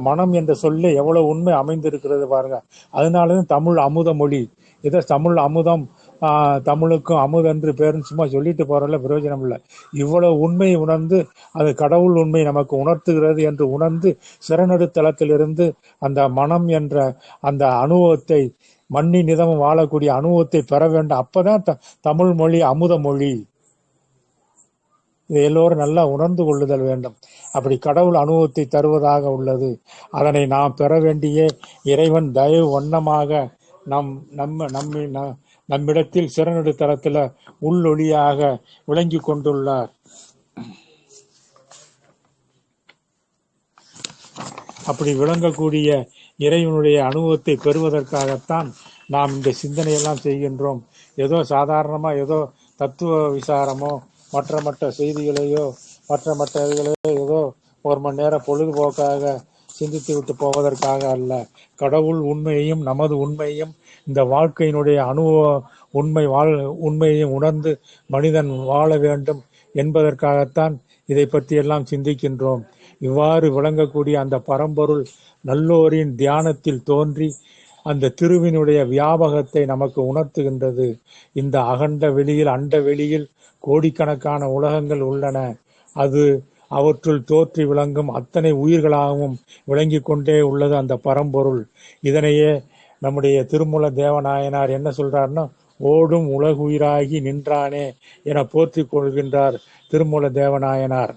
மனம் என்ற சொல்ல எவ்வளவு உண்மை அமைந்திருக்கிறது பாருங்க. அதனாலதான் தமிழ் அமுத மொழி. இதை தமிழ் அமுதம், தமிழுக்கும் அமுதென்று பேருன்னு சும்மா சொல்லிட்டு போறதுல பிரயோஜனம் இல்லை. இவ்வளவு உண்மையை உணர்ந்து அது கடவுள் உண்மை நமக்கு உணர்த்துகிறது என்று உணர்ந்து சிறநடுத்தலத்திலிருந்து அந்த மனம் என்ற அந்த அனுபவத்தை, மண்ணி நிதமும் வாழக்கூடிய அனுபவத்தை பெற வேண்டும். அப்பதான் தமிழ் மொழி அமுத மொழி. இதை எல்லோரும் நல்லா உணர்ந்து கொள்ளுதல் வேண்டும். அப்படி கடவுள் அனுபவத்தை தருவதாக உள்ளது. அதனை நாம் பெற வேண்டிய இறைவன் தயவு வண்ணமாக நம்மிடத்தில் சிறநடு தரத்துல உள்ளொளியாக விளங்கி கொண்டுள்ளார். அப்படி விளங்கக்கூடிய இறைவனுடைய அனுபவத்தை பெறுவதற்காகத்தான் நாம் இந்த சிந்தனையெல்லாம் செய்கின்றோம். ஏதோ சாதாரணமா ஏதோ தத்துவ விசாரமோ மற்ற செய்திகளையோ மற்ற இதுகளையோ ஏதோ ஒரு மணி நேரம் பொழுதுபோக்காக சிந்தித்து விட்டு போவதற்காக அல்ல. கடவுள் உண்மையையும் நமது உண்மையையும் இந்த வாழ்க்கையினுடைய அனுபவ உண்மையையும் உணர்ந்து மனிதன் வாழ வேண்டும் என்பதற்காகத்தான் இதை பற்றியெல்லாம் சிந்திக்கின்றோம். இவ்வாறு விளங்கக்கூடிய அந்த பரம்பொருள் நல்லோரின் தியானத்தில் தோன்றி அந்த திருவினுடைய வியாபகத்தை நமக்கு உணர்த்துகின்றது. இந்த அகண்ட வெளியில், அண்ட வெளியில் கோடிக்கணக்கான உலகங்கள் உள்ளன. அது அவற்றுள் தோற்றி விளங்கும் அத்தனை உயிர்களாகவும் விளங்கி கொண்டே உள்ளது அந்த பரம்பொருள். இதனையே நம்முடைய திருமூல தேவநாயனார் என்ன சொல்றாருன்னா, ஓடும் உலகுயிராகி நின்றானே என போற்றி கொள்கின்றார் திருமூல தேவநாயனார்.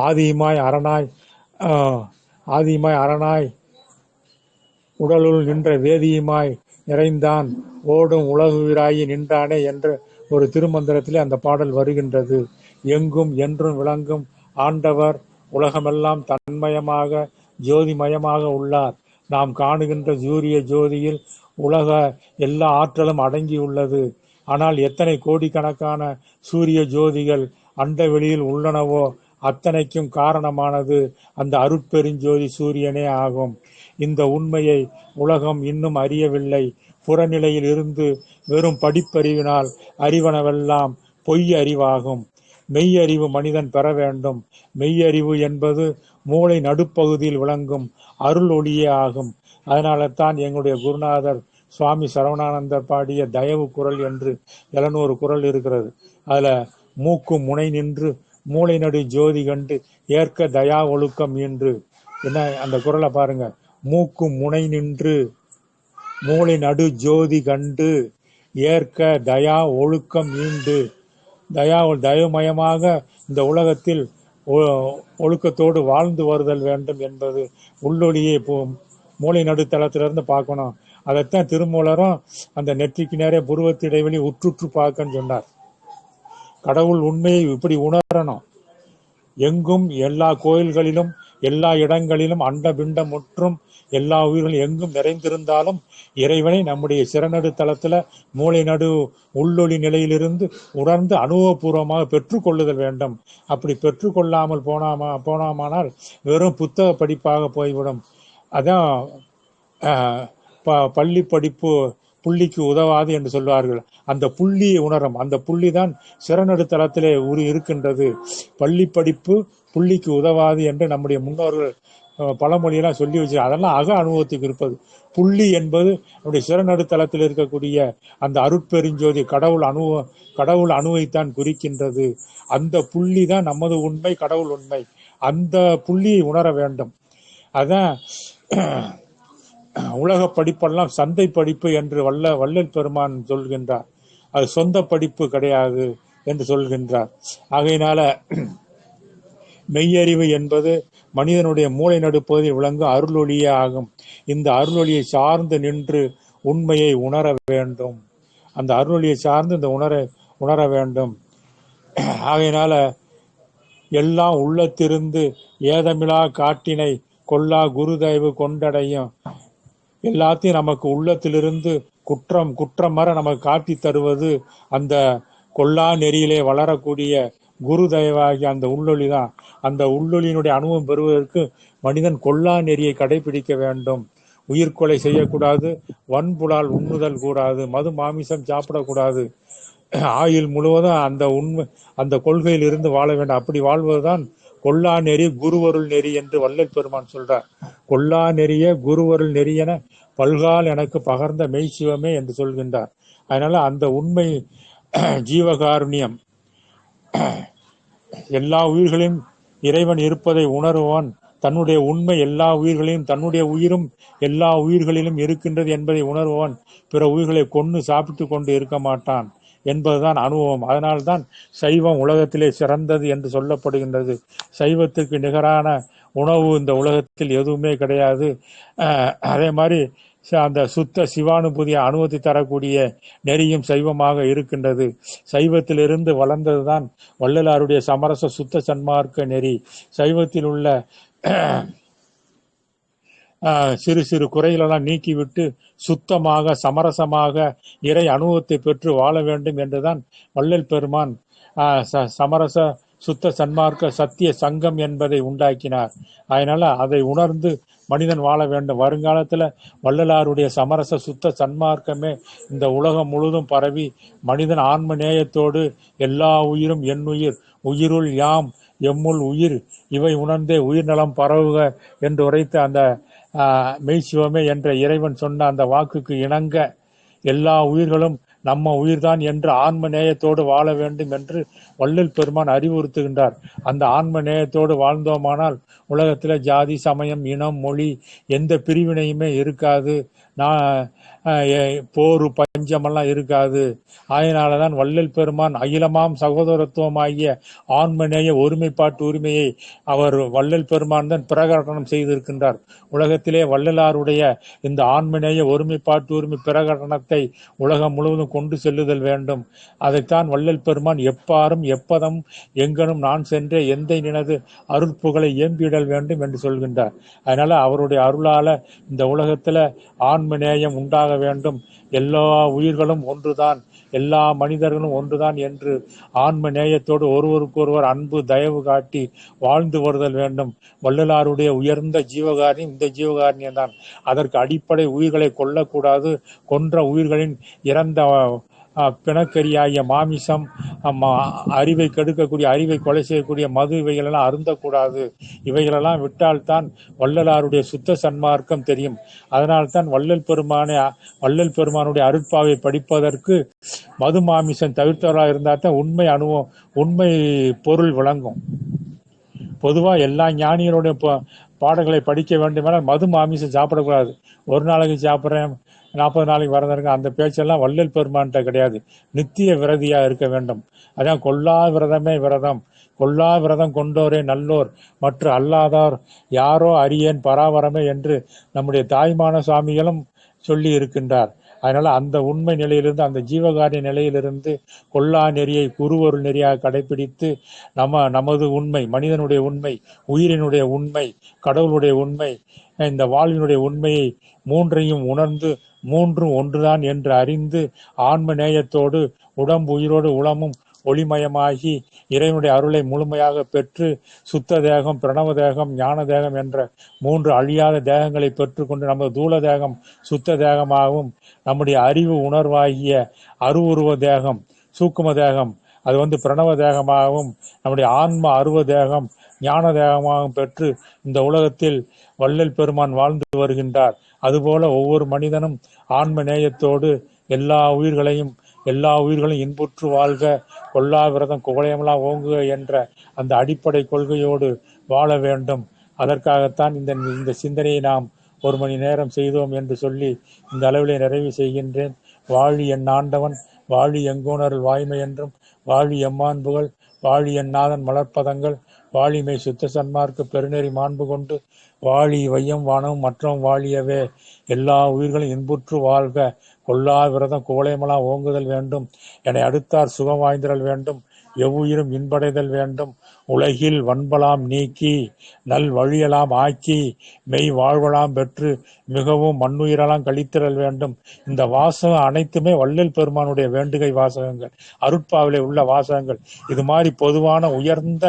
ஆதியுமாய் அரணாய் உடலுள் நின்ற வேதியுமாய் நிறைந்தான் ஓடும் உலகுயிராகி நின்றானே என்ற ஒரு திருமந்திரத்திலே அந்த பாடல் வருகின்றது. எங்கும் என்றும் விளங்கும் ஆண்டவர் உலகமெல்லாம் தன்மயமாக ஜோதிமயமாக உள்ளார். நாம் காணுகின்ற சூரிய ஜோதியில் உலக எல்லா ஆற்றலும் அடங்கியுள்ளது. ஆனால் எத்தனை கோடிக்கணக்கான சூரிய ஜோதிகள் அண்ட வெளியில் உள்ளனவோ அத்தனைக்கும் காரணமானது அந்த அருட்பெருஞ்சோதி சூரியனே ஆகும். இந்த உண்மையை உலகம் இன்னும் அறியவில்லை. புறநிலையில் இருந்து வெறும் படிப்பறிவினால் அறிவனவெல்லாம் பொய் அறிவாகும். மெய்யறிவு மனிதன் பெற வேண்டும். மெய்யறிவு என்பது மூளை நடுப்பகுதியில் விளங்கும் அருள் ஒளியே ஆகும். அதனால தான் எங்களுடைய குருநாதர் சுவாமி சரவணானந்தர் பாடிய தயவு குரல் என்று 700 குரல் இருக்கிறது. அதுல மூக்கும் முனை நின்று மூளை நடு ஜோதி கண்டு ஏற்க தயா ஒழுக்கம் என்று என்ன அந்த குரலை பாருங்க. மூக்கும் முனை நின்று மூளை நடு ஜோதி கண்டு ஏற்க தயா ஒழுக்கம் ஈண்டு. தயமயமாக இந்த உலகத்தில் ஒழுக்கத்தோடு வாழ்ந்து வருதல் வேண்டும் என்பது உள்ளொளியே மூளை நடுத்தளத்திலிருந்து பார்க்கணும். அதைத்தான் திருமூலரும் அந்த நெற்றிக்கு நேரே புருவத்து இடைவெளி உற்றுற்று பார்க்கன்னு சொன்னார். கடவுள் உண்மையை இப்படி உணரணும். எங்கும் எல்லா கோயில்களிலும் எல்லா இடங்களிலும் அண்ட பிண்டம் முற்றும் எல்லா உயிர்களும் எங்கும் நிறைந்திருந்தாலும் இறைவனை நம்முடைய சிறநடு தளத்துல மூளை நடு உள்ளொளி நிலையிலிருந்து உணர்ந்து அனுபவபூர்வமாக பெற்றுக்கொள்ளுதல் வேண்டும். அப்படி பெற்றுக்கொள்ளாமல் போனாமானால் வெறும் புத்தக படிப்பாக போய்விடும். அதான் பள்ளி படிப்பு புள்ளிக்கு உதவாது என்று சொல்வார்கள். அந்த புள்ளியை உணரும். அந்த புள்ளி தான் சிறநடு தளத்திலே இருக்கின்றது. பள்ளி படிப்பு புள்ளிக்கு உதவாது என்று நம்முடைய முன்னோர்கள் பழமொழியெல்லாம் சொல்லி வச்சு, அதெல்லாம் அக அனுபவத்துக்கு இருப்பது. புள்ளி என்பது நம்முடைய சிறநடு தளத்தில் இருக்கக்கூடிய அந்த அருட்பெருஞ்சோதி கடவுள் அணுவைத்தான் குறிக்கின்றது. அந்த புள்ளி தான் நமது உண்மை, கடவுள் உண்மை. அந்த புள்ளியை உணர வேண்டும். அதான் உலக படிப்பெல்லாம் சந்தை படிப்பு என்று வள்ளல் பெருமான் சொல்கின்றார். அது சொந்த படிப்பு கிடையாது என்று சொல்கின்றார். ஆகையினால மெய்யறிவு என்பது மனிதனுடைய மூளை நடுப்பகுதியில் விளங்கும் அருளொளியே ஆகும். இந்த அருளொளியை சார்ந்து நின்று உண்மையை உணர வேண்டும். அந்த அருளொளியை சார்ந்து இந்த உணர வேண்டும். ஆகையினால எல்லாம் உள்ளத்திருந்து ஏதமிலா காட்டினை கொல்லா குருதயவு கொண்டடையும். எல்லாத்தையும் நமக்கு உள்ளத்திலிருந்து குற்றமற நமக்கு காட்டி தருவது அந்த கொல்லா நெறியிலே வளரக்கூடிய குரு தயவாகி அந்த உள்ளொளி தான். அந்த உள்ளொளியினுடைய அனுபவம் பெறுவதற்கு மனிதன் கொல்லா நெறியை கடைபிடிக்க வேண்டும். உயிர்கொலை செய்யக்கூடாது, வன்புலால் உண்ணுதல் கூடாது, மது மாமிசம் சாப்பிடக்கூடாது. ஆயுள் முழுவதும் அந்த கொள்கையில் இருந்து வாழ வேண்டும். அப்படி வாழ்வதுதான் கொல்லா நெறி குருவருள் நெறி என்று வள்ளல் பெருமான் சொல்றார். கொல்லா நெறிய குருவருள் நெறியென பல்கால் எனக்கு பகர்ந்த மெய்சிவமே என்று சொல்கின்றார். அதனால அந்த உண்மை ஜீவகாருண்யம், எல்லா உயிர்களையும் இறைவன் இருப்பதை உணருவான். தன்னுடைய உண்மை எல்லா உயிர்களையும், தன்னுடைய உயிரும் எல்லா உயிர்களிலும் இருக்கின்றது என்பதை உணர்வான். பிற உயிர்களை கொன்று சாப்பிட்டு கொண்டு இருக்க மாட்டான் என்பதுதான் அனுபவம். அதனால்தான் சைவம் உலகத்திலே சிறந்தது என்று சொல்லப்படுகின்றது. சைவத்துக்கு நிகரான உணவு இந்த உலகத்தில் எதுவுமே கிடையாது. அதே மாதிரி அந்த சுத்த சிவானுபூதியை அனுமதி தரக்கூடிய நெறியும் சைவமாக இருக்கின்றது. சைவத்திலிருந்து வளர்ந்ததுதான் வள்ளலாருடைய சமரச சுத்த சன்மார்க்க நெறி. சைவத்தில் உள்ள சிறு சிறு குறைகளெல்லாம் நீக்கிவிட்டு சுத்தமாக சமரசமாக இறை அனுபவத்தை பெற்று வாழ வேண்டும் என்றுதான் வள்ளல் பெருமான் சமரச சுத்த சன்மார்க்க சத்திய சங்கம் என்பதை உண்டாக்கினார். அதனால அதை உணர்ந்து மனிதன் வாழ வேண்டும். வருங்காலத்துல வள்ளலாருடைய சமரச சுத்த சன்மார்க்கமே இந்த உலகம் முழுதும் பரவி மனிதன் ஆன்ம நேயத்தோடு எல்லா உயிரும் என்னுயிர், உயிருள் யாம் எம்முள் உயிர், இவை உணர்ந்தே உயிர் நலம் பரவுக என்று உரைத்த அந்த மெய்சிவமே என்ற இறைவன் சொன்ன அந்த வாக்குக்கு இணங்க எல்லா உயிர்களும் நம்ம உயிர்தான் என்று ஆன்ம நேயத்தோடு வாழ வேண்டும் என்று வள்ளல் பெருமான் அறிவுறுத்துகின்றார். அந்த ஆன்ம நேயத்தோடு வாழ்ந்தோமானால் உலகத்துல ஜாதி, சமயம், இனம், மொழி எந்த பிரிவினையுமே இருக்காது. போரு பஞ்சமெல்லாம் இருக்காது. அதனாலதான் வள்ளல் பெருமான் அகிலமாம் சகோதரத்துவம் ஆகிய ஆன்மநேய ஒருமைப்பாட்டு உரிமையை அவர் வள்ளல் பெருமான் தான் பிரகடனம் செய்திருக்கின்றார். உலகத்திலே வள்ளலாருடைய இந்த ஆன்மநேய ஒருமைப்பாட்டு உரிமை பிரகடனத்தை உலகம் முழுவதும் கொண்டு செல்லுதல் வேண்டும். அதைத்தான் வள்ளல் பெருமான் எப்பாரும் எப்பதம் எங்கனும் நான் சென்றே எந்தை நினது அருட்புகளை ஏம்பிடல் வேண்டும் என்று சொல்கின்றார். அதனால அவருடைய அருளால இந்த உலகத்துல ஆன்மநேயம் உண்டாக வேண்டும். எல்லா உயிர்களும் ஒன்றுதான், எல்லா மனிதர்களும் ஒன்றுதான் என்று ஆன்ம நேயத்தோடு ஒருவருக்கொருவர் அன்பு தயவு காட்டி வாழ்ந்து வருதல் வேண்டும். வள்ளலாருடைய உயர்ந்த ஜீவகாரியம் இந்த ஜீவகாரியம் தான். அதற்கு அடிப்படை உயிர்களை கொல்லக்கூடாது. கொன்ற உயிர்களின் இறந்த பிணக்கரியாகிய மாமிசம், அறிவை கெடுக்கக்கூடிய, அறிவை கொலை செய்யக்கூடிய மது, இவைகளெல்லாம் அருந்தக்கூடாது. இவைகளெல்லாம் விட்டால்தான் வள்ளலாருடைய சுத்த சன்மார்க்கம் தெரியும். அதனால்தான் வள்ளல் பெருமானுடைய அருட்பாவை படிப்பதற்கு மது மாமிசம் தவிர்த்தவராக இருந்தால் தான் உண்மை அனுபவம், உண்மை பொருள் விளங்கும். பொதுவா எல்லா ஞானிகளுடைய பாடங்களை படிக்க வேண்டுமென்றால் மது மாமிசம் சாப்பிடக்கூடாது. ஒரு நாளைக்கு சாப்பிட்றேன், 40 நாளைக்கு விரதம் இருக்க, அந்த பேச்செல்லாம் வள்ளல் பெருமான்கிட்ட கிடையாது. நித்திய விரதியா இருக்க வேண்டும். அதான் கொல்லா விரதமே விரதம், கொல்லா விரதம் கொண்டோரே நல்லோர், மற்ற அல்லாதார் யாரோ அறியேன் பராவரமே என்று நம்முடைய தாய்மான சுவாமிகளும் சொல்லி இருக்கின்றார். அதனால அந்த உண்மை நிலையிலிருந்து, அந்த ஜீவகாரிய நிலையிலிருந்து கொல்லா நெறியை குருவருள் நெறியாக கடைபிடித்து நமது உண்மை, மனிதனுடைய உண்மை, உயிரினுடைய உண்மை, கடவுளுடைய உண்மை, இந்த வாழ்வினுடைய உண்மையை மூன்றையும் உணர்ந்து மூன்றும் ஒன்றுதான் என்று அறிந்து ஆன்ம நேயத்தோடு உடம்பு உயிரோடு உளமும் ஒளிமயமாகி இறைவனுடைய அருளை முழுமையாக பெற்று சுத்த தேகம், பிரணவ தேகம், ஞான தேகம் என்ற 3 அழியாத தேகங்களை பெற்றுக்கொண்டு நமது தூல தேகம் சுத்த தேகமாகவும், நம்முடைய அறிவு உணர்வாகிய அருவுருவ தேகம் சூக்கும தேகம் அது பிரணவ தேகமாகவும், நம்முடைய ஆன்ம அருவ தேகம் ஞான தேகமாகவும் பெற்று இந்த உலகத்தில் வள்ளல் பெருமான் வாழ்ந்து வருகின்றார். அதுபோல ஒவ்வொரு மனிதனும் ஆன்ம நேயத்தோடு எல்லா உயிர்களையும் இன்புற்று வாழ்க, கொல்லா விரதம் குவளையமெல்லாம் ஓங்குக என்ற அந்த அடிப்படை கொள்கையோடு வாழ வேண்டும். அதற்காகத்தான் இந்த சிந்தனையை நாம் 1 மணி நேரம் செய்தோம் என்று சொல்லி இந்த அளவிலே நிறைவு செய்கின்றேன். வாழி என் ஆண்டவன், வாழி எங்கோணர்கள் வாய்மை என்றும், வாழி எம்மான்புகள், வாழி என்னாதன் மலர்ப்பதங்கள் வாழிமை சுத்த சன்மார்க்கு பெருநெறி மாண்பு கொண்டு வாழி வையம் வானம் மற்றும் வாழியவே. எல்லா உயிர்களும் இன்புற்று வாழ்க. கொல்லா விரதம் கோலைமலா ஓங்குதல் வேண்டும். என அடுத்தார் சுகம் வாய்ந்திரல் வேண்டும். எவ்வுயிரும் இன்படைதல் வேண்டும். உலகில் வன்பலாம் நீக்கி நல் வழியலாம் ஆக்கி மெய் வாழ்வலாம் பெற்று மிகவும் மண்ணுயிரெல்லாம் கழித்திடல் வேண்டும். இந்த வாசகம் அனைத்துமே வள்ளல் பெருமானுடைய வேண்டுகை வாசகங்கள், அருட்பாவிலே உள்ள வாசகங்கள். இது மாதிரி பொதுவான உயர்ந்த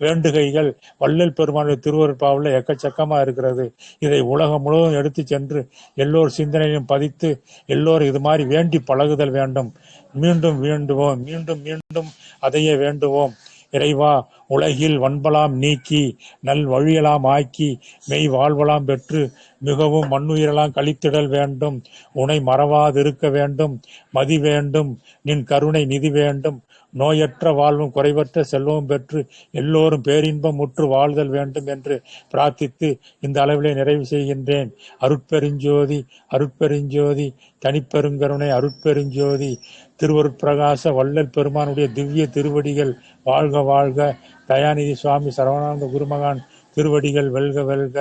வேண்டுகைகள் வள்ளல் பெருமானுடைய திருவருட்பாவில் எக்கச்சக்கமா இருக்கிறது. இதை உலகம் முழுவதும் எடுத்து சென்று எல்லோர் சிந்தனையும் பதித்து எல்லோரும் இது மாதிரி வேண்டி பழகுதல் வேண்டும். மீண்டும் வேண்டுவோம், மீண்டும் மீண்டும் அதையே வேண்டுவோம். இறைவா, உலகில் வன்பலாம் நீக்கி நல் வழியலாம் ஆக்கி மெய் வாழ்வலாம் பெற்று மிகவும் மண்ணுயிரெல்லாம் கழித்திடல் வேண்டும். உனை மறவாதிருக்க வேண்டும். மதி வேண்டும். நின் கருணை நிதி வேண்டும். நோயற்ற வாழ்வும் குறைவற்ற செல்வமும் பெற்று எல்லோரும் பேரின்பம் முற்று வாழ்தல் வேண்டும் என்று பிரார்த்தித்து இந்த அளவிலே நிறைவு செய்கின்றேன். அருட்பெருஞ்சோதி, அருட்பெருஞ்சோதி, தனிப்பெருங்கருணை அருட்பெருஞ்சோதி, திருவருட்பிரகாச வள்ளல் பெருமானுடைய திவ்ய திருவடிகள் வாழ்க வாழ்க. தயாநிதி சுவாமி சரவணானந்த குருமகான் திருவடிகள் வெல்க வெல்க.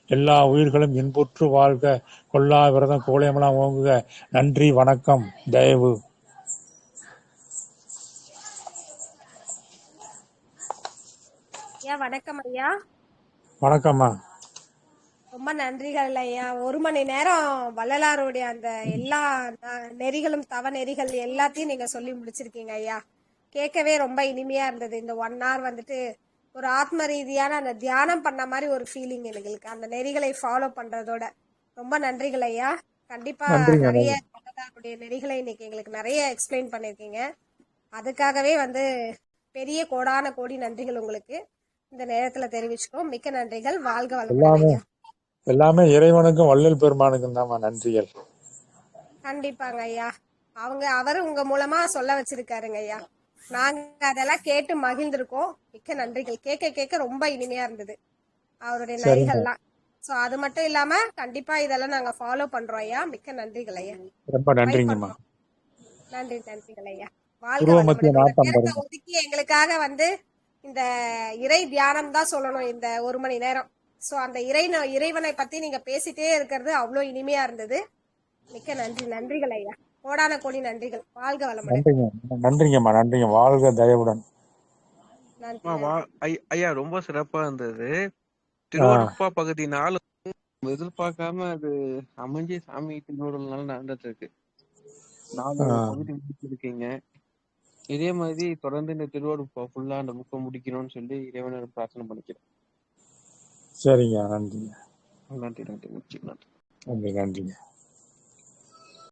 எல்லா உயிர்களும் இன்புற்று வாழ்க. கொல்லா விரதம் கோலையமெல்லாம் ஓங்குக. நன்றி, வணக்கம், தயவு. ஐயா வணக்கம் ஐயா. வணக்கம்மா. ரொம்ப நன்றிகள் ஐயா. 1 மணி நேரம் வள்ளலாருடைய அந்த எல்லா நெறிகளும் தவ நெறிகள் எல்லாத்தையும் நீங்க சொல்லி முடிச்சிருக்கீங்க ஐயா. கேட்கவே ரொம்ப இனிமையா இருந்தது. இந்த 1 hour வந்துட்டு ஒரு ஆத்ம ரீதியான அந்த தியானம் பண்ண மாதிரி ஒரு ஃபீலிங் எங்களுக்கு அந்த நெறிகளை ஃபாலோ பண்றதோட. ரொம்ப நன்றிகள் ஐயா. கண்டிப்பா நிறைய வள்ளலாருடைய நெறிகளை இன்னைக்கு எங்களுக்கு நிறைய எக்ஸ்பிளைன் பண்ணிருக்கீங்க. அதுக்காகவே பெரிய கோடான கோடி நன்றிகள் உங்களுக்கு இந்த நேரத்துல தெரிவிச்சுக்கோம். மிக்க நன்றிகள். வாழ்க வளமுடன். எல்லாமே இறைவனுக்கும் வள்ளல் பெருமானுக்கும் தான் நன்றிகள். கண்டிப்பாங்க ஐயா. அவரு உங்க மூலமா சொல்ல வச்சிருக்காருங்க ஐயா. நாங்க அதெல்லாம் கேட்டு மகிழ்ந்திருக்கோம். மிக்க நன்றிகள். கேட்க கேட்க ரொம்ப இனிமையா இருந்தது அவருடைய நெறிகள்லாம். சோ அது மட்டும் இல்லாம கண்டிப்பா இதெல்லாம் நாங்க ஃபாலோ பண்றோம் ஐயா. மிக்க நன்றிகள் ஐயா. ரொம்ப நன்றிங்கம்மா. நன்றிகள் ஐயா. வாழ்க வளமுடன். ஒதுக்கி எங்களுக்காக இந்த இறை தியானம் தான் சொல்லணும் இந்த 1 மணி நேரம். சோ அந்த இறைவனை பத்தி நீங்க பேசிட்டே இருக்கிறது அவ்வளவு இனிமையா இருந்தது. மிக்க நன்றிகள் ஐயா. கோடான கோடி நன்றிகள். வாழ்க வளமுடன். நன்றிங்கம்மா. நன்றிங்க. வாழ்க தயவுடன். ஐயா ரொம்ப சிறப்பா இருந்தது. திருவருட்பா பகுதி 4 எதிர்பார்க்காம அது அமைஞ்சி சாமி திருவருள்னால நடந்துட்டு இருக்கு. 4 பகுதி முடிச்சிருக்கீங்க. இதே மாதிரி தொடர்ந்து இந்த திருவருட்பா ஃபுல்லா அந்த புக்கை முடிக்கணும்னு சொல்லி இறைவனை பிரார்த்தனை பண்ணிக்கிறேன். சரிங்க. நன்றிங்க. நன்றி. நன்றிங்க.